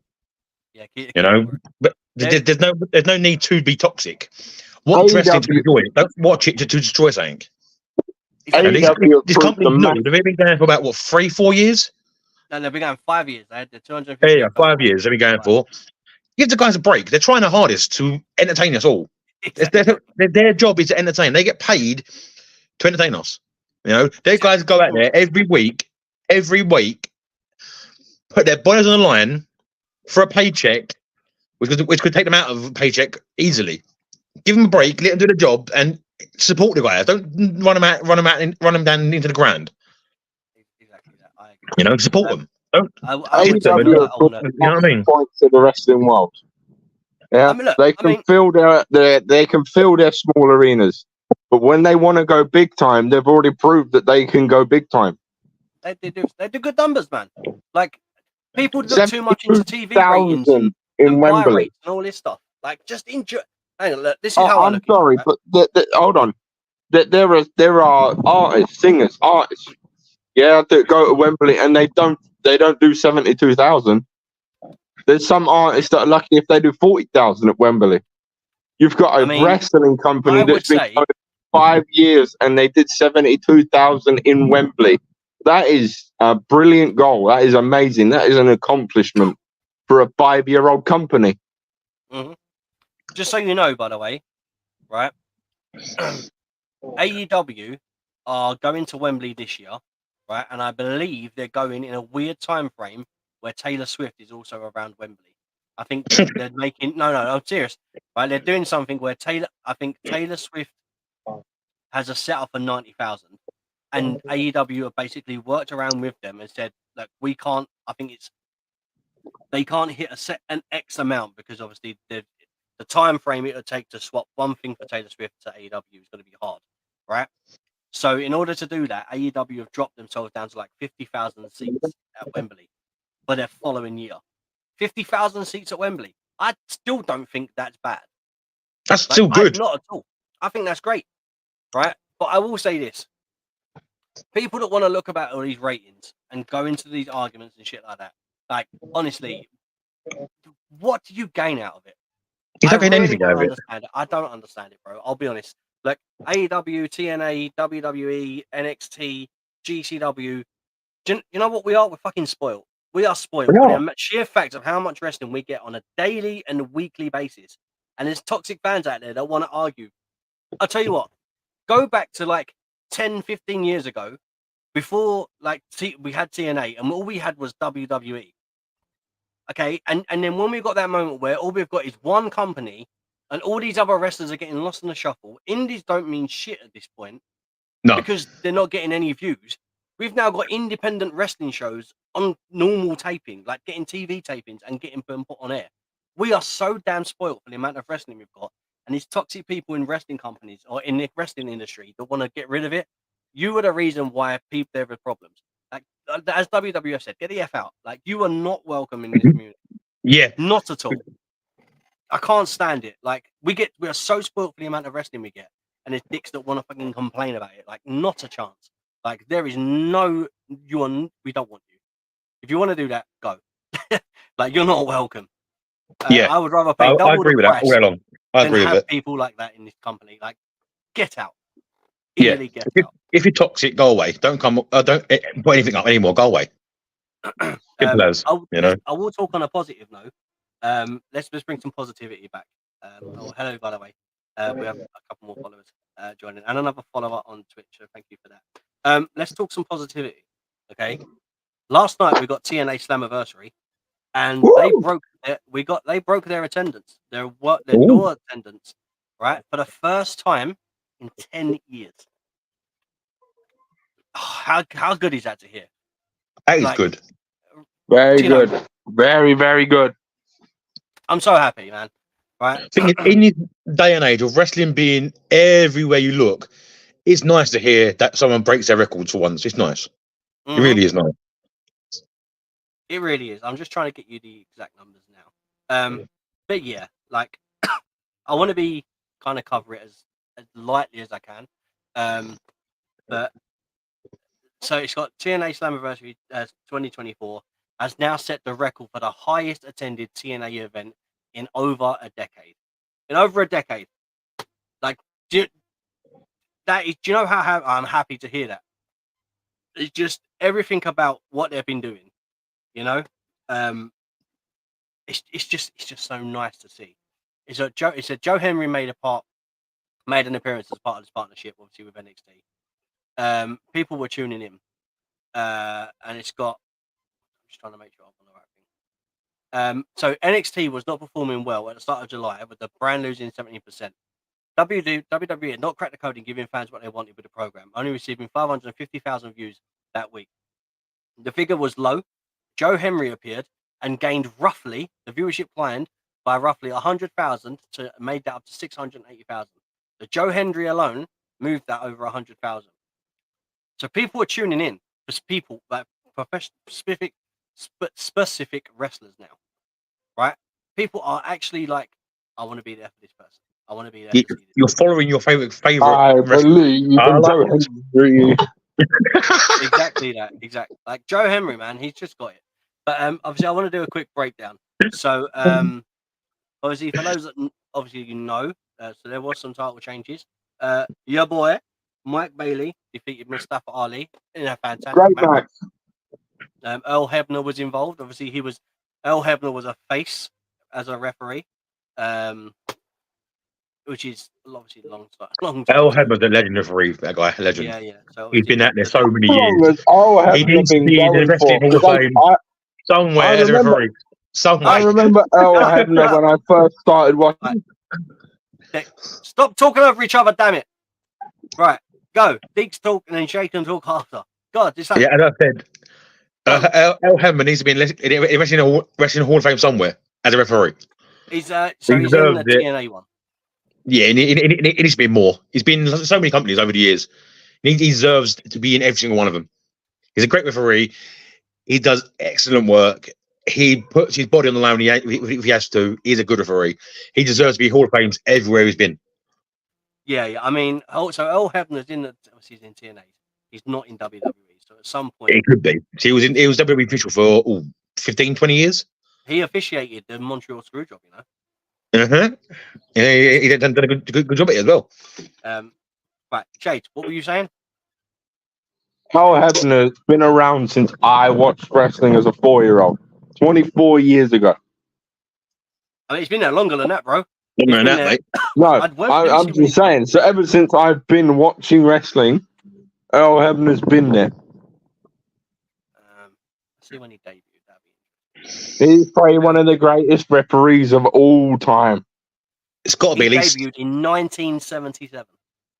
Yeah, you know, but there's no need to be toxic. Watch wrestling to enjoy it. Don't watch it to destroy something. This company they've been going for about 3-4 years. No, they've been going 5 years. They had the 250. Yeah, 5 years they've been going for. Give the guys a break. They're trying their hardest to entertain us all. Exactly. Their job is to entertain. They get paid to entertain us. You know, those guys go out there every week, put their bodies on the line for a paycheck, which could take them out of a paycheck easily. Give them a break, let them do the job, and support the guys. Don't run them down into the ground. Exactly that. I agree. You know, support them. Don't. You know what I mean? Points to the wrestling world. Yeah, they can fill their small arenas, but when they want to go big time, they've already proved that they can go big time. They do good numbers, man. Like, people look too much into TV ratings and Wembley and all this stuff. Like, just enjoy. Hang on, look, this is how I'm sorry, but hold on. There are artists, singers, that go to Wembley and they don't do 72,000. There's some artists that are lucky if they do 40,000 at Wembley. You've got a wrestling company that's been going 5 years and they did 72,000 in Wembley. That is a brilliant goal. That is amazing. That is an accomplishment for a 5-year-old company. Mm-hmm. Just so you know, by the way, right? AEW are going to Wembley this year, right? And I believe they're going in a weird time frame where Taylor Swift is also around Wembley. I think they're making no, I'm serious. Right? They're doing something where Taylor Swift has a setup for 90,000, and AEW have basically worked around with them and said, look, we can't. I think they can't hit an X amount because obviously the time frame it would take to swap one thing for Taylor Swift to AEW is going to be hard, right? So in order to do that, AEW have dropped themselves down to like 50,000 seats at Wembley for their following year. 50,000 seats at Wembley. I still don't think that's bad. That's still good. Not at all. I think that's great, right? But I will say this. People that want to look about all these ratings and go into these arguments and shit like that, like, honestly, what do you gain out of it? You don't gain anything out of it. I don't understand it, bro. I'll be honest. Like, AEW, TNA, WWE, NXT, GCW, you know what we are? We're fucking spoiled. We are spoiled. The sheer fact of how much wrestling we get on a daily and weekly basis. And there's toxic fans out there that want to argue. I'll tell you what, go back to like 10, 15 years ago, before like we had TNA and all we had was WWE. Okay, and then when we got that moment where all we've got is one company and all these other wrestlers are getting lost in the shuffle, indies don't mean shit at this point. No. Because they're not getting any views. We've now got independent wrestling shows on normal taping, like getting TV tapings and getting them put on air. We are so damn spoiled for the amount of wrestling we've got. And these toxic people in wrestling companies or in the wrestling industry that want to get rid of it, you are the reason why people there are problems. Like, as WWF said, get the F out. Like, you are not welcome in this community. Yeah. Not at all. I can't stand it. Like, we are so spoiled for the amount of wrestling we get. And there's dicks that want to fucking complain about it. Like, not a chance. Like, there is no, we don't want you. If you want to do that, go. Like, you're not welcome. Yeah. I would rather pay double I agree with that all day long. I agree with it. People like that in this company. Like, get out. Yeah. Get out. If you're toxic, go away. Don't come. Don't put anything up anymore. Go away. I will talk on a positive note. Let's bring some positivity back. Hello, by the way. We have a couple more followers joining, and another follower on Twitch. So thank you for that. Let's talk some positivity. Okay. Last night we got TNA Slammiversary, and they broke their attendance, their door attendance, right, for the first time in 10 years. Oh, how good is that to hear? That is good. Very good. Very, very good. I'm so happy, man. Right. In this day and age of wrestling being everywhere you look, it's nice to hear that someone breaks their records for once. It's nice. It really is nice. It really is. I'm just trying to get you the exact numbers now. But yeah, like, I want to kind of cover it as lightly as I can. But so it's got TNA Slammiversary 2024 has now set the record for the highest attended TNA event in over a decade. Like, do you know how I'm happy to hear that? It's just everything about what they've been doing, you know. It's just so nice to see. It's a Joe Henry made an appearance as part of this partnership, obviously with NXT. People were tuning in, and it's got. I'm just trying to make sure I'm on the right thing. So NXT was not performing well at the start of July, with the brand losing 17%. WWE had not cracked the code in giving fans what they wanted with the program, only receiving 550,000 views that week. The figure was low. Joe Henry appeared and gained the viewership climbed by roughly 100,000 to made that up to 680,000. The Joe Henry alone moved that over 100,000. So people are tuning in. There's people like specific wrestlers now, right? People are actually like, I want to be there for this person. I want to be there. You're following your favorite. I believe in Joe Henry. Exactly that. Exactly. Like Joe Henry, man, he's just got it. But obviously, I want to do a quick breakdown. So obviously, for those that obviously you know, so there was some title changes. Your boy Mike Bayley defeated Mustafa Ali in a fantastic match. Earl Hebner was involved. Obviously, Earl Hebner was a face as a referee, which is obviously long time. Earl Hebner's a legend referee. That guy, a legend. Yeah. So he's been out there so many years. He needs to be in the wrestling Hall of Fame somewhere as a referee. Somewhere. I remember Earl Hebner when I first started watching. Stop talking over each other, damn it! Right, go. Deeks talk and then Shake and talk after. God, this. Yeah, as I said. Earl Hebner needs to be in Wrestling Hall of Fame somewhere as a referee. He's in the TNA one. Yeah, it needs to be more. He's been in so many companies over the years. He deserves to be in every single one of them. He's a great referee. He does excellent work. He puts his body on the line if he has to. He's a good referee. He deserves to be Hall of Fames everywhere he's been. Yeah. I mean, so Earl Hebner's he's in TNA. He's not in WWE. So at some point, He could be. He was WWE official for 15, 20 years. he officiated the Montreal Screwjob. Yeah, he done a good job at it as well. Right, Jade, what were you saying? Earl Hebner's been around since I watched wrestling as a 4-year-old, 24 years ago. I mean, it's been there longer than that, bro. Longer than that, mate. No, I'm just saying. So ever since I've been watching wrestling, Earl Hebner's been there. Let's see when he debuted. He's probably one of the greatest referees of all time. It's got to be at least. He debuted in 1977.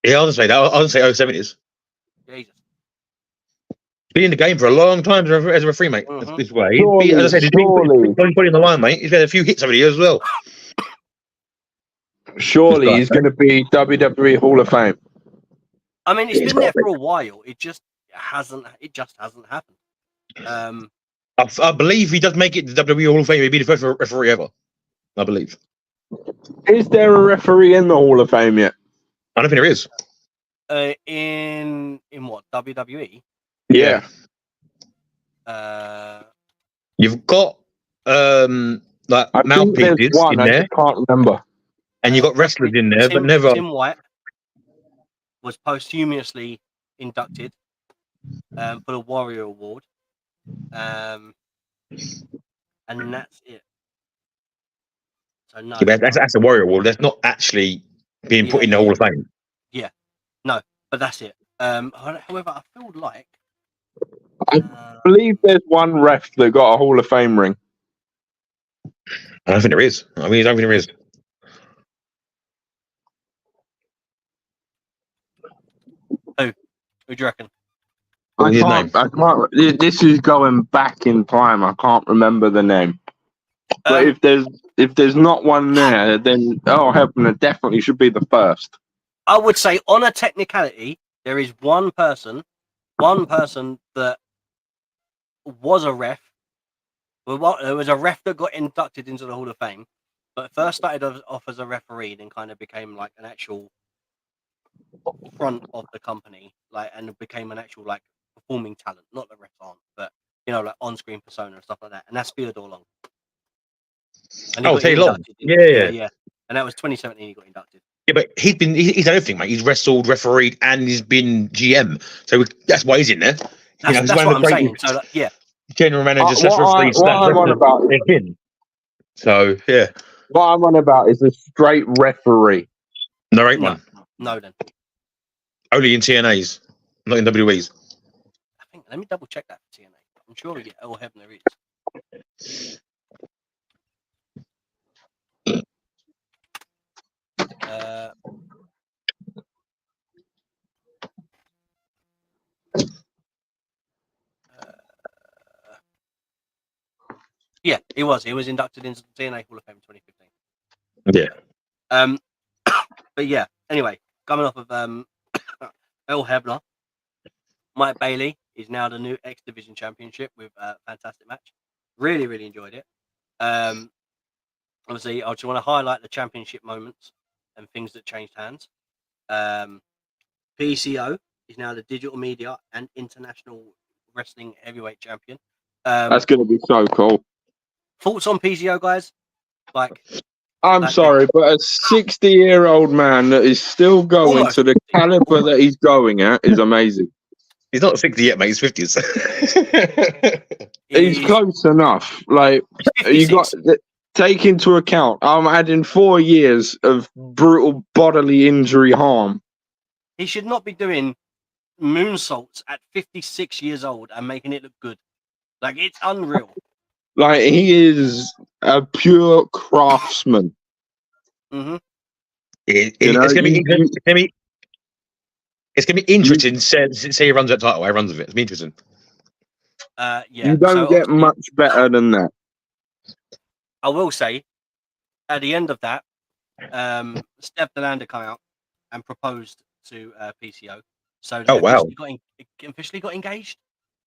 Yeah, I was say that. I would say 70s. Jesus. Been in the game for a long time as a referee, mate. This way. As I said, he's been putting the line, mate. He's had a few hits over the years as well. Surely he's going to be WWE Hall of Fame. I mean, it's been there for a while. It just hasn't happened. I believe he does make it to WWE Hall of Fame. He'd be the first referee ever. I believe. Is there a referee in the Hall of Fame yet? I don't think there is. In what, WWE? Yeah. You've got like mouthpieces in there. I can't remember. And you've got wrestlers in there, but never. Tim White was posthumously inducted for the Warrior Award. And that's it. So no, that's a Warrior Award. That's not actually being put in the Hall of Fame. Yeah, no, but that's it. However, I feel like I believe there's one ref that got a Hall of Fame ring. I don't think there is. I mean, I don't think there is. Who do you reckon? I can't. This is going back in time. I can't remember the name. But if there's not one there, then Hebner definitely should be the first. I would say on a technicality, there is one person that was a ref. There was a ref that got inducted into the Hall of Fame, but first started off as a referee, then kind of became like an actual front of the company, and became an actual performing talent. Not that refs aren't, but like on-screen persona and stuff like that. And that's Theodore Long. Long. Yeah. And that was 2017. He got inducted. Yeah, but he's done everything, mate. He's wrestled, refereed, and he's been GM. So that's why he's in there. That's what I'm saying. So general manager what I'm on about is him. So yeah. What I'm on about is a straight referee. No, ain't one. No, then. Only in TNAs, not in WWEs. I think. Let me double check that for TNA. I'm sure Earl Hebner is. Yeah, he was. He was inducted into the TNA Hall of Fame in 2015. Yeah. But yeah. Anyway, coming off of Earl Hebner, Mike Bayley is now the new X Division Championship with a fantastic match. Really, really enjoyed it. Obviously, I just want to highlight the championship moments and things that changed hands. PCO is now the digital media and international wrestling heavyweight champion. That's going to be so cool. Thoughts on PCO, guys? I'm sorry, but a 60-year-old man that is still going to the caliber that he's going at is amazing. He's not 60 yet, mate. He's 50s. He's close enough. 56. You got take into account. I'm adding 4 years of brutal bodily injury harm. He should not be doing moonsaults at 56 years old and making it look good. It's unreal. He is a pure craftsman. Mm-hmm. It's gonna be interesting. Say he runs that title. He runs with it. It's be interesting. Yeah. You don't get much better than that. I will say, at the end of that, Steph Delander came out and proposed to PCO So Oh, wow. officially got engaged.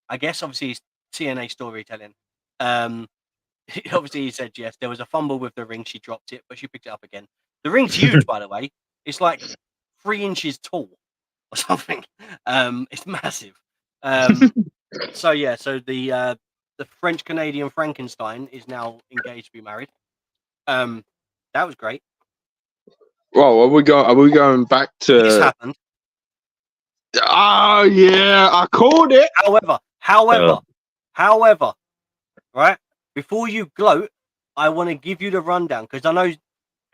I guess obviously it's TNA storytelling. Obviously he said yes. There was a fumble with the ring. She dropped it, but she picked it up again. The ring's huge, by the way. It's like 3 inches tall or something. It's massive. So yeah, so the French Canadian Frankenstein is now engaged to be married. That was great. Well, are we going back to This happened. Oh yeah, I called it. However, right? Before you gloat, I want to give you the rundown because I know,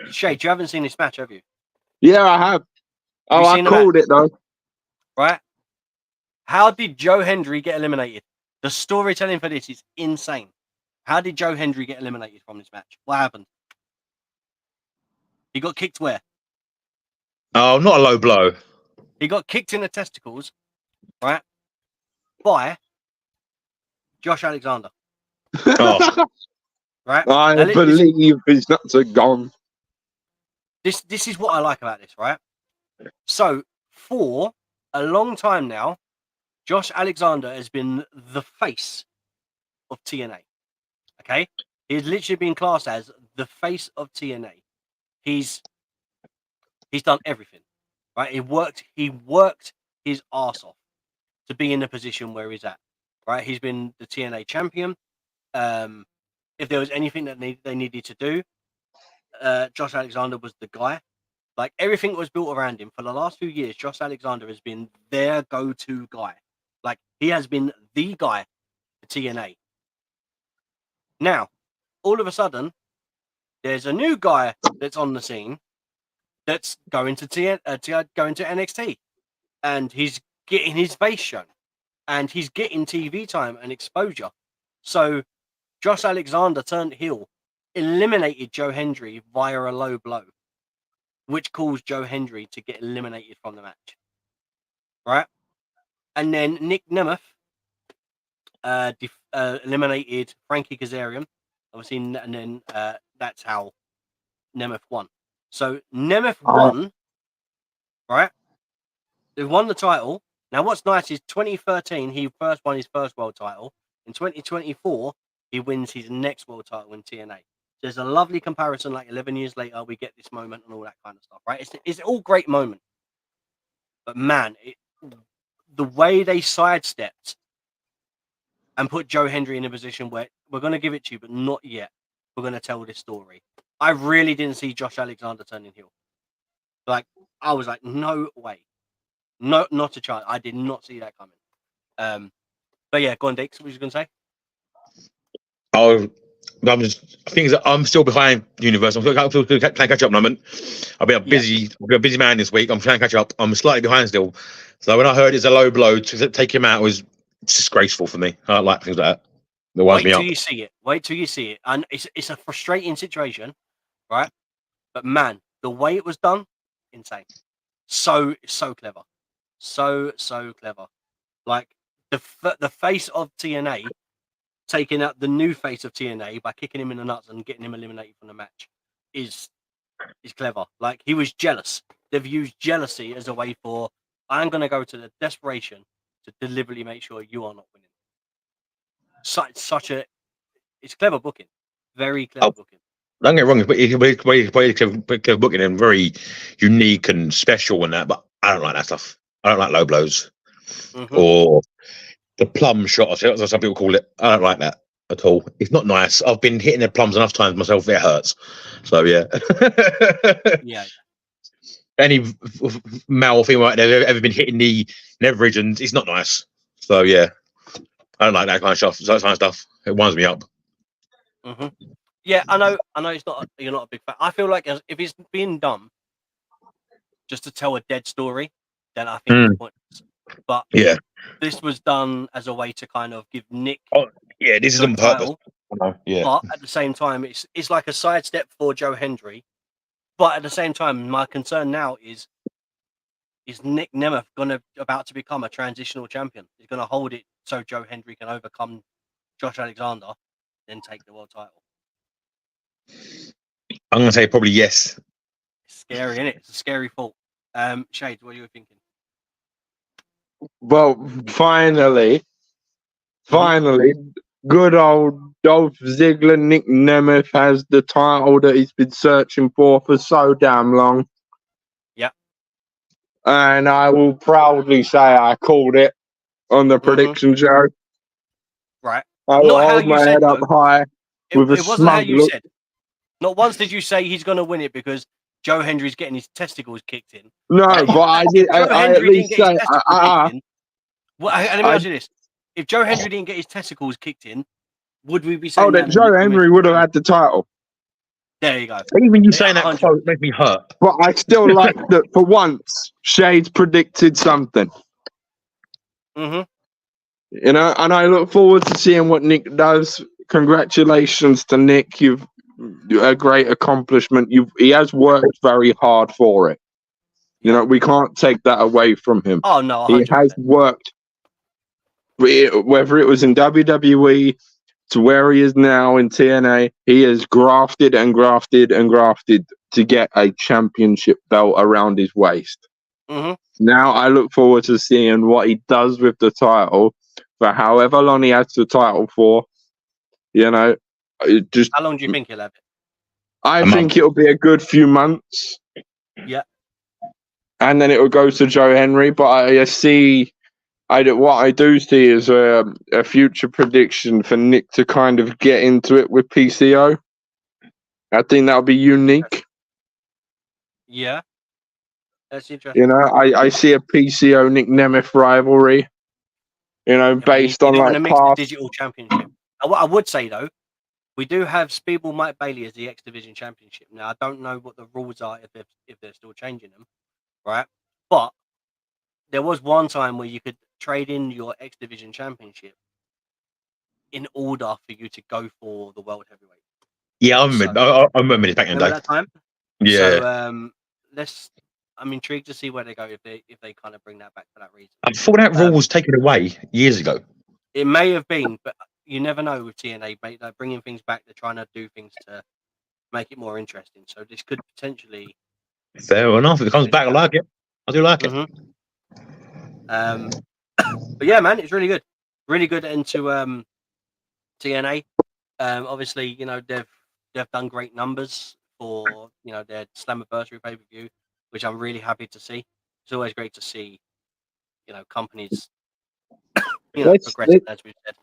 Shade, you haven't seen this match, have you? Yeah, I have. Oh, I called it though. Right? How did Joe Hendry get eliminated? The storytelling for this is insane. How did Joe Hendry get eliminated from this match? What happened? He got kicked where? Oh, not a low blow. He got kicked in the testicles, right? By Josh Alexander. Oh. Right? I believe his nuts are gone. This is what I like about this, right? So for a long time now, Josh Alexander has been the face of TNA. Okay? He's literally been classed as the face of TNA. He's done everything. Right? He worked his arse off to be in the position where he's at. Right? He's been the TNA champion. If there was anything that they needed to do, Josh Alexander was the guy. Like everything was built around him for the last few years. Josh Alexander has been their go-to guy. Like he has been the guy for TNA. Now, all of a sudden, there's a new guy that's on the scene that's going to NXT, and he's getting his face shown, and he's getting TV time and exposure. So, Josh Alexander turned heel, eliminated Joe Hendry via a low blow, which caused Joe Hendry to get eliminated from the match. Right? And then Nick Nemeth eliminated Frankie Kazarian, obviously, and then that's how Nemeth won. So Nemeth won, right? He won the title. Now, what's nice is 2013, he first won his first world title. In 2024, he wins his next world title in TNA. There's a lovely comparison. Like 11 years later, we get this moment and all that kind of stuff, right? It's all great moment. But man, the way they sidestepped and put Joe Hendry in a position where we're going to give it to you, but not yet. We're going to tell this story. I really didn't see Josh Alexander turning heel. Like, I was like, no way. No, not a chance. I did not see that coming. But yeah, go on, Dix. What was you going to say? Oh, I'm still behind Universe. I'm still playing catch up at the moment. I've been a busy man this week. I'm trying to catch up. I'm slightly behind still. So when I heard it's a low blow, to take him out was disgraceful for me. I don't like things like that. Wait till you see it. Wait till you see it. And it's a frustrating situation, right? But man, the way it was done, insane. So clever. So clever. Like the face of TNA taking out the new face of TNA by kicking him in the nuts and getting him eliminated from the match is clever. Like he was jealous. They've used jealousy as a way for I'm going to go to the desperation to deliberately make sure you are not winning. It's clever booking, very clever booking. Don't get me wrong, but clever booking and very unique and special and that. But I don't like that stuff. I don't like low blows or the plum shot, as some people call it. I don't like that at all. It's not nice. I've been hitting the plums enough times myself. It hurts. So yeah. Yeah. Any male or female out there ever been hitting the nether regions? It's not nice. So yeah, I don't like that kind of stuff. It winds me up. Yeah, I know. It's not. You're not a big fan. I feel like if it's being done just to tell a dead story, then I think it's pointless. But yeah, this was done as a way to kind of give Nick. Oh yeah, this is on purpose. Yeah, but at the same time, it's like a sidestep for Joe Hendry. But at the same time, my concern now is Nick Nemeth about to become a transitional champion? He's going to hold it so Joe Hendry can overcome Josh Alexander, then take the world title. I'm going to say probably yes. It's scary, isn't it? It's a scary thought. Shades, what are you thinking? Well, finally, Mm-hmm. good old Dolph Ziggler, Nick Nemeth has the title that he's been searching for so damn long. Yeah. And I will proudly say I called it on the prediction show. Right. I will Not how hold you my said head up though. high with a It wasn't how smug you look. said. Not once did you say he's going to win it because Joe Hendry's getting his testicles kicked in. No, Right? but I If did. Joe I at Hendry didn't least get his say, testicles kicked in, well, let me ask you this: if Joe Hendry didn't get his testicles kicked in, would we be saying then that? Joe Henry would have had the title. There you go. Even you Yeah, saying that 100%. quote made me hurt. But I still like that for once, Shades predicted something. Mm-hmm. You know, and I look forward to seeing what Nick does. Congratulations to Nick. You've a great accomplishment. He has worked very hard for it. You know, we can't take that away from him. Oh no, 100%. He has worked, whether it was in WWE to where he is now in TNA. He has grafted and grafted and grafted to get a championship belt around his waist. Mm-hmm. Now I look forward to seeing what he does with the title for however long he has the title for. You know, just How long do you think he'll have it? I think it'll be a good few months. Yeah. And then it will go to Joe Henry. But I see, what I do see is a future prediction for Nick to kind of get into it with PCO. I think that'll be unique. Yeah. That's interesting. You know, I see a PCO Nick Nemeth rivalry. You know, based on like mix the past. digital championship. And what I would say though, we do have Speedball Mike Bayley as the X Division Championship. Now I don't know what the rules are if they're still changing them, right? But there was one time where you could trade in your X Division Championship in order for you to go for the World Heavyweight. Yeah, I remember. I remember this back in the day. Remember that time? Yeah. So I'm intrigued to see where they go if they kind of bring that back for that reason. I thought that rule was taken away years ago. It may have been, but you never know with TNA. They're bringing things back. They're trying to do things to make it more interesting. So this could potentially. Fair enough. If it comes back, I like it. I do like it. But yeah, man, it's really good. Really good into TNA. Obviously, you know they've done great numbers for their Slammiversary pay-per-view, which I'm really happy to see. It's always great to see companies progressing, as we've said.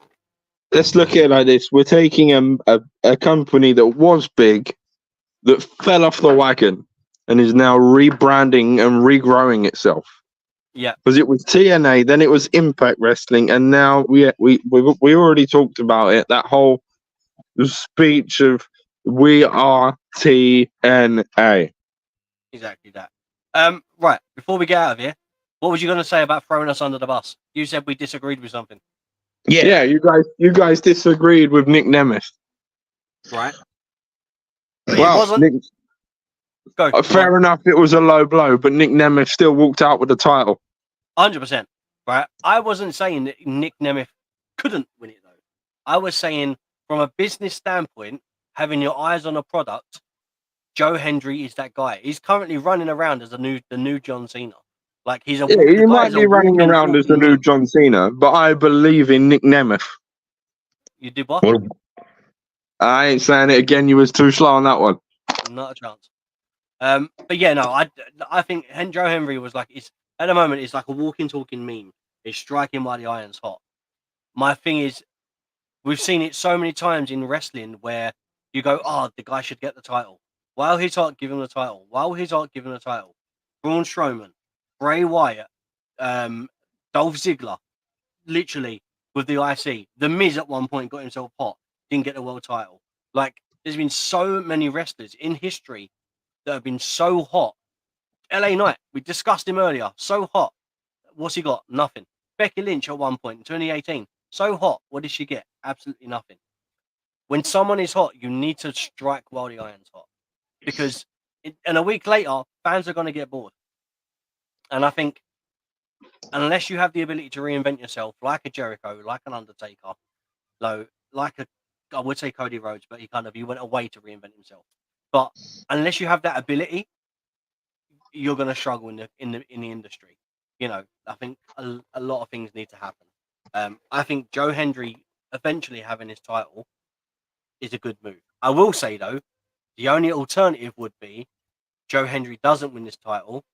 Let's look at it like this. We're taking a company that was big, that fell off the wagon, and is now rebranding and regrowing itself. Yeah. Because it was TNA, then it was Impact Wrestling, and now we already talked about it. That whole speech of "We are TNA." Exactly that. Right. Before we get out of here, what was you going to say about throwing us under the bus? You said we disagreed with something. Yeah, you guys disagreed with Nick Nemeth. Right. But well, it wasn't. Fair enough, it was a low blow, but Nick Nemeth still walked out with the title. 100%. Right. I wasn't saying that Nick Nemeth couldn't win it though. I was saying from a business standpoint, having your eyes on a product, Joe Hendry is that guy. He's currently running around as the new John Cena. Like he's a he might be running around as the new John Cena, but I believe in Nick Nemeth. You did what? I ain't saying it again. You was too slow on that one. Not a chance. But yeah, no, I think Joe Henry was like at the moment it's like a walking, talking meme. It's striking while the iron's hot. My thing is, we've seen it so many times in wrestling where you go, oh, the guy should get the title. While he's hot, give him the title. While he's hot, give him the title. Braun Strowman, Bray Wyatt, Dolph Ziggler, literally with the IC. The Miz at one point got himself hot, didn't get the world title. Like, there's been so many wrestlers in history that have been so hot. LA Knight, we discussed him earlier, so hot. What's he got? Nothing. Becky Lynch at one point in 2018, so hot. What did she get? Absolutely nothing. When someone is hot, you need to strike while the iron's hot. Because and a week later, fans are going to get bored. And I think unless you have the ability to reinvent yourself, like a Jericho, like an Undertaker, I would say Cody Rhodes, but he went away to reinvent himself. But unless you have that ability, you're going to struggle in the industry. you know, I think a lot of things need to happen. I think Joe Hendry eventually having his title is a good move. I will say though, the only alternative would be Joe Hendry doesn't win this title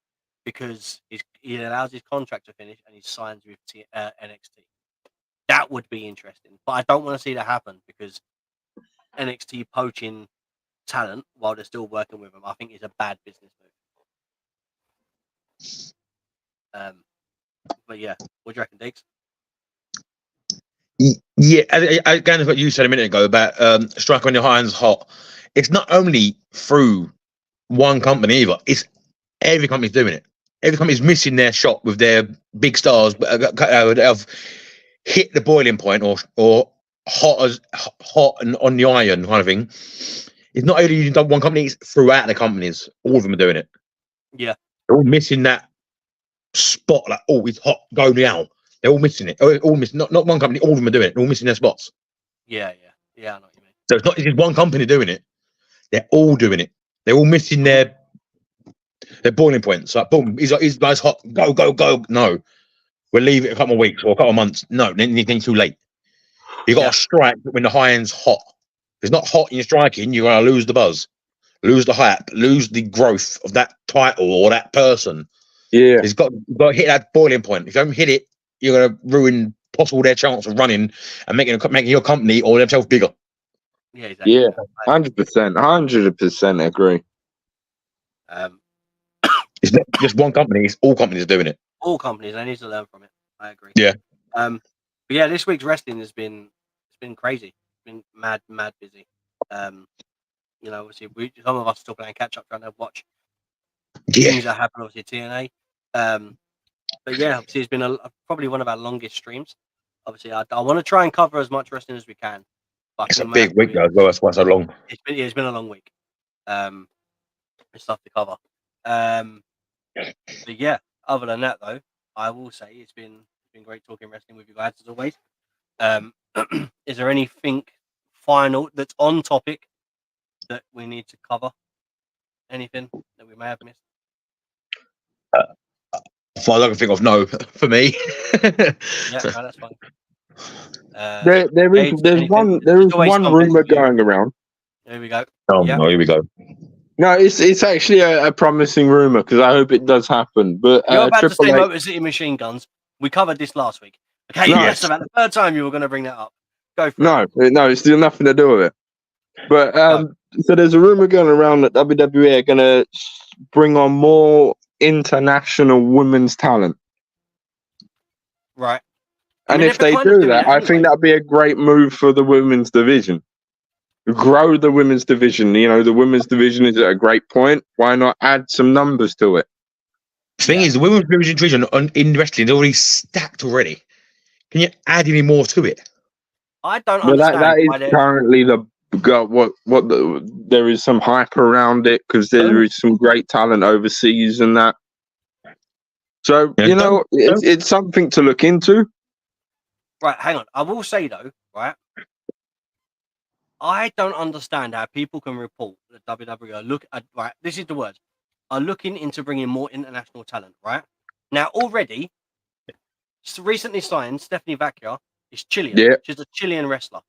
because he allows his contract to finish and he signs with NXT. That would be interesting, but I don't want to see that happen because NXT poaching talent while they're still working with him, I think is a bad business move. But yeah, what do you reckon, Diggs? Yeah, again, what you said a minute ago about strike on your hands hot. It's not only through one company either. It's every company's doing it. Every company's missing their shot with their big stars, but have hit the boiling point or hot and on the iron kind of thing. It's not only using one company; it's throughout the companies. All of them are doing it. Yeah, they're all missing that spot. Like, oh, it's hot. Go now. They're all missing it. All missing. Not one company. All of them are doing it. They're all missing their spots. Yeah. I know what you mean. So it's not just one company doing it. They're all doing it. They're all missing their boiling points. Like, boom, he's guys hot. Go. No, we'll leave it a couple of weeks or a couple of months. No, anything too late. You got to strike when the high end's hot. If it's not hot and you're striking, you're going to lose the buzz, lose the hype, lose the growth of that title or that person. Yeah, you've got to hit that boiling point. If you don't hit it, you're going to ruin possible their chance of running and making your company or themselves bigger. Yeah, exactly. Yeah, 100% agree. It's not just one company; it's all companies doing it. All companies, they need to learn from it. I agree. Yeah. But yeah, this week's wrestling has been crazy. It's been mad busy. You know, obviously, some of us are still playing catch up, trying to watch things that happen. Obviously, TNA. But yeah, obviously, it's been probably one of our longest streams. Obviously, I want to try and cover as much wrestling as we can. But it's a big week though, as well. That's why it's so long. It's been a long week. There's stuff to cover. But yeah, other than that though, I will say it's been great talking wrestling with you guys as always. Is there anything final that's on topic that we need to cover? Anything that we may have missed? I can think of no for me. Yeah, no, that's fine. There is one rumor going around. Here we go. Oh no, here we go. No, it's actually a promising rumor because I hope it does happen. But you're about to say Motor City Machine Guns. We covered this last week. Okay, that's about the third time you were going to bring that up. Go for it. No, it's still nothing to do with it. But so there's a rumor going around that WWE are going to bring on more international women's talent. Right. And if they do that, I think that'd be a great move for the women's division. Grow the women's division. You know, the women's division is at a great point. Why not add some numbers to it? The thing is, the women's division in wrestling is already stacked already. Can you add any more to it? I don't understand. That is currently there is some hype around it because there is some great talent overseas and that. So it's something to look into. Right, hang on. I will say though, right. I don't understand how people can report that WWE this is the word, are looking into bringing more international talent, right? Now, already, recently signed Stephanie Vega is Chilean. Yeah. She's a Chilean wrestler,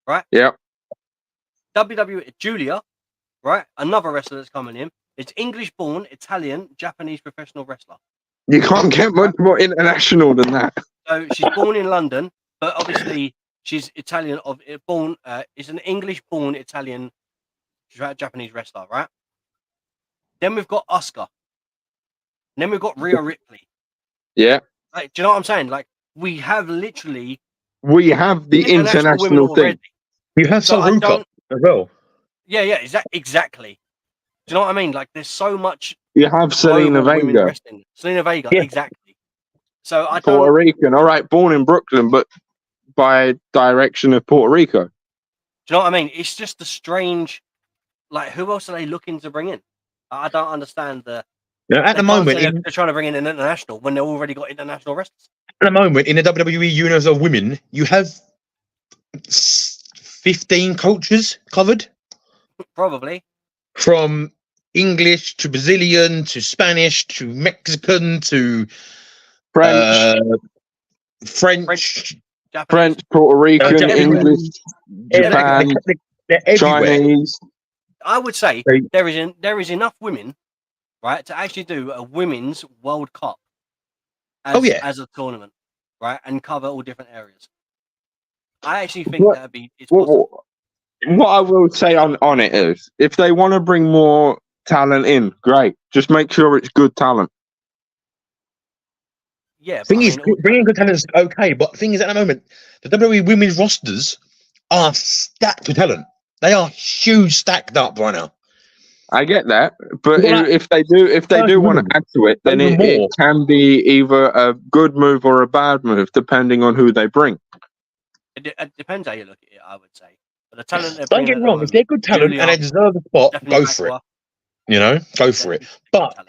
right? Yeah. WWE, Julia, right? Another wrestler that's coming in. It's English-born, Italian, Japanese professional wrestler. You can't get much more international than that. So she's born in London, but obviously... She's Italian is an English-born Italian Japanese wrestler, right? Then we've got Asuka. And then we've got Rhea Ripley. Yeah. Like, do you know what I'm saying? Like, we have the international thing. You have some as well. Yeah, exactly. Do you know what I mean? Like, there's so much. You have Zelina Vega. Zelina Vega, exactly. So Puerto Rican, all right, born in Brooklyn, but by direction of Puerto Rico. Do you know what I mean? It's just a strange, like, who else are they looking to bring in? I don't understand at the moment they're trying to bring in an international when they've already got international wrestlers. At the moment, in the WWE universe of women, you have 15 cultures covered. Probably. From English to Brazilian to Spanish to Mexican to French, French, Japanese. Puerto Rican, Japanese. English, Japan, they're everywhere. Chinese. I would say They- there is enough women, right, to actually do a women's World Cup as a tournament, right, and cover all different areas. I actually think What- it's possible. What I will say on it is, if they want to bring more talent in, great. Just make sure it's good talent. Yeah, Thing is, bringing good talent is okay, but the thing is, at the moment, the WWE women's rosters are stacked with talent. They are huge, stacked up right now. I get that, but Well, if they do want to add to it, then it can be either a good move or a bad move, depending on who they bring. It depends how you look at it, I would say. But the talent they're Don't bringing get at me the wrong, moment, if they're good talent and they deserve the spot, definitely go for it. You know, go for it. But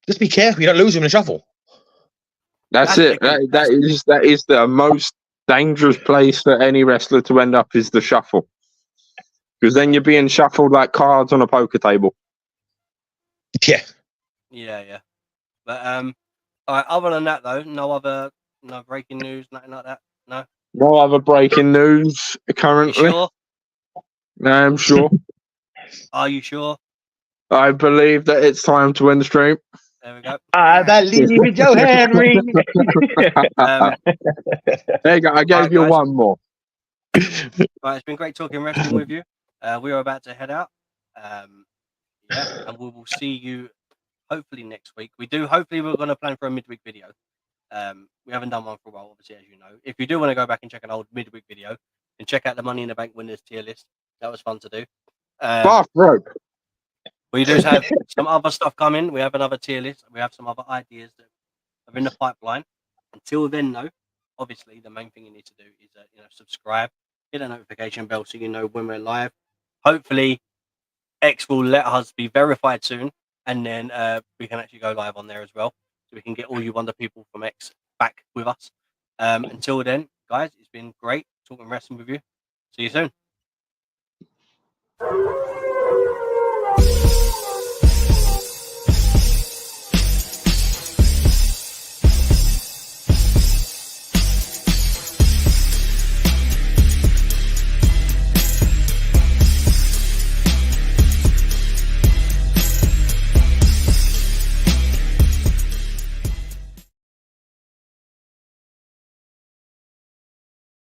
just be careful you don't lose him in a shuffle. That's it. That is the most dangerous place for any wrestler to end up is the shuffle, because then you're being shuffled like cards on a poker table. Yeah. Yeah. But all right. Other than that, though, no breaking news, nothing like that. No other breaking news currently. You sure? I'm sure. Are you sure? I believe that it's time to end the stream. There we go. I believe in Joe Henry. There you go. I gave you one more. Right, it's been great talking wrestling with you. We are about to head out. And we will see you hopefully next week. Hopefully we're going to plan for a midweek video. We haven't done one for a while, obviously, as you know. If you do want to go back and check an old midweek video and check out the Money in the Bank winners tier list, that was fun to do. Bath rope. We do have some other stuff coming. We have another tier list. We have some other ideas that are in the pipeline. Until then, though, obviously the main thing you need to do is subscribe, hit the notification bell so you know when we're live. Hopefully, X will let us be verified soon, and then we can actually go live on there as well, so we can get all you wonder people from X back with us. Until then, guys, it's been great talking wrestling with you. See you soon.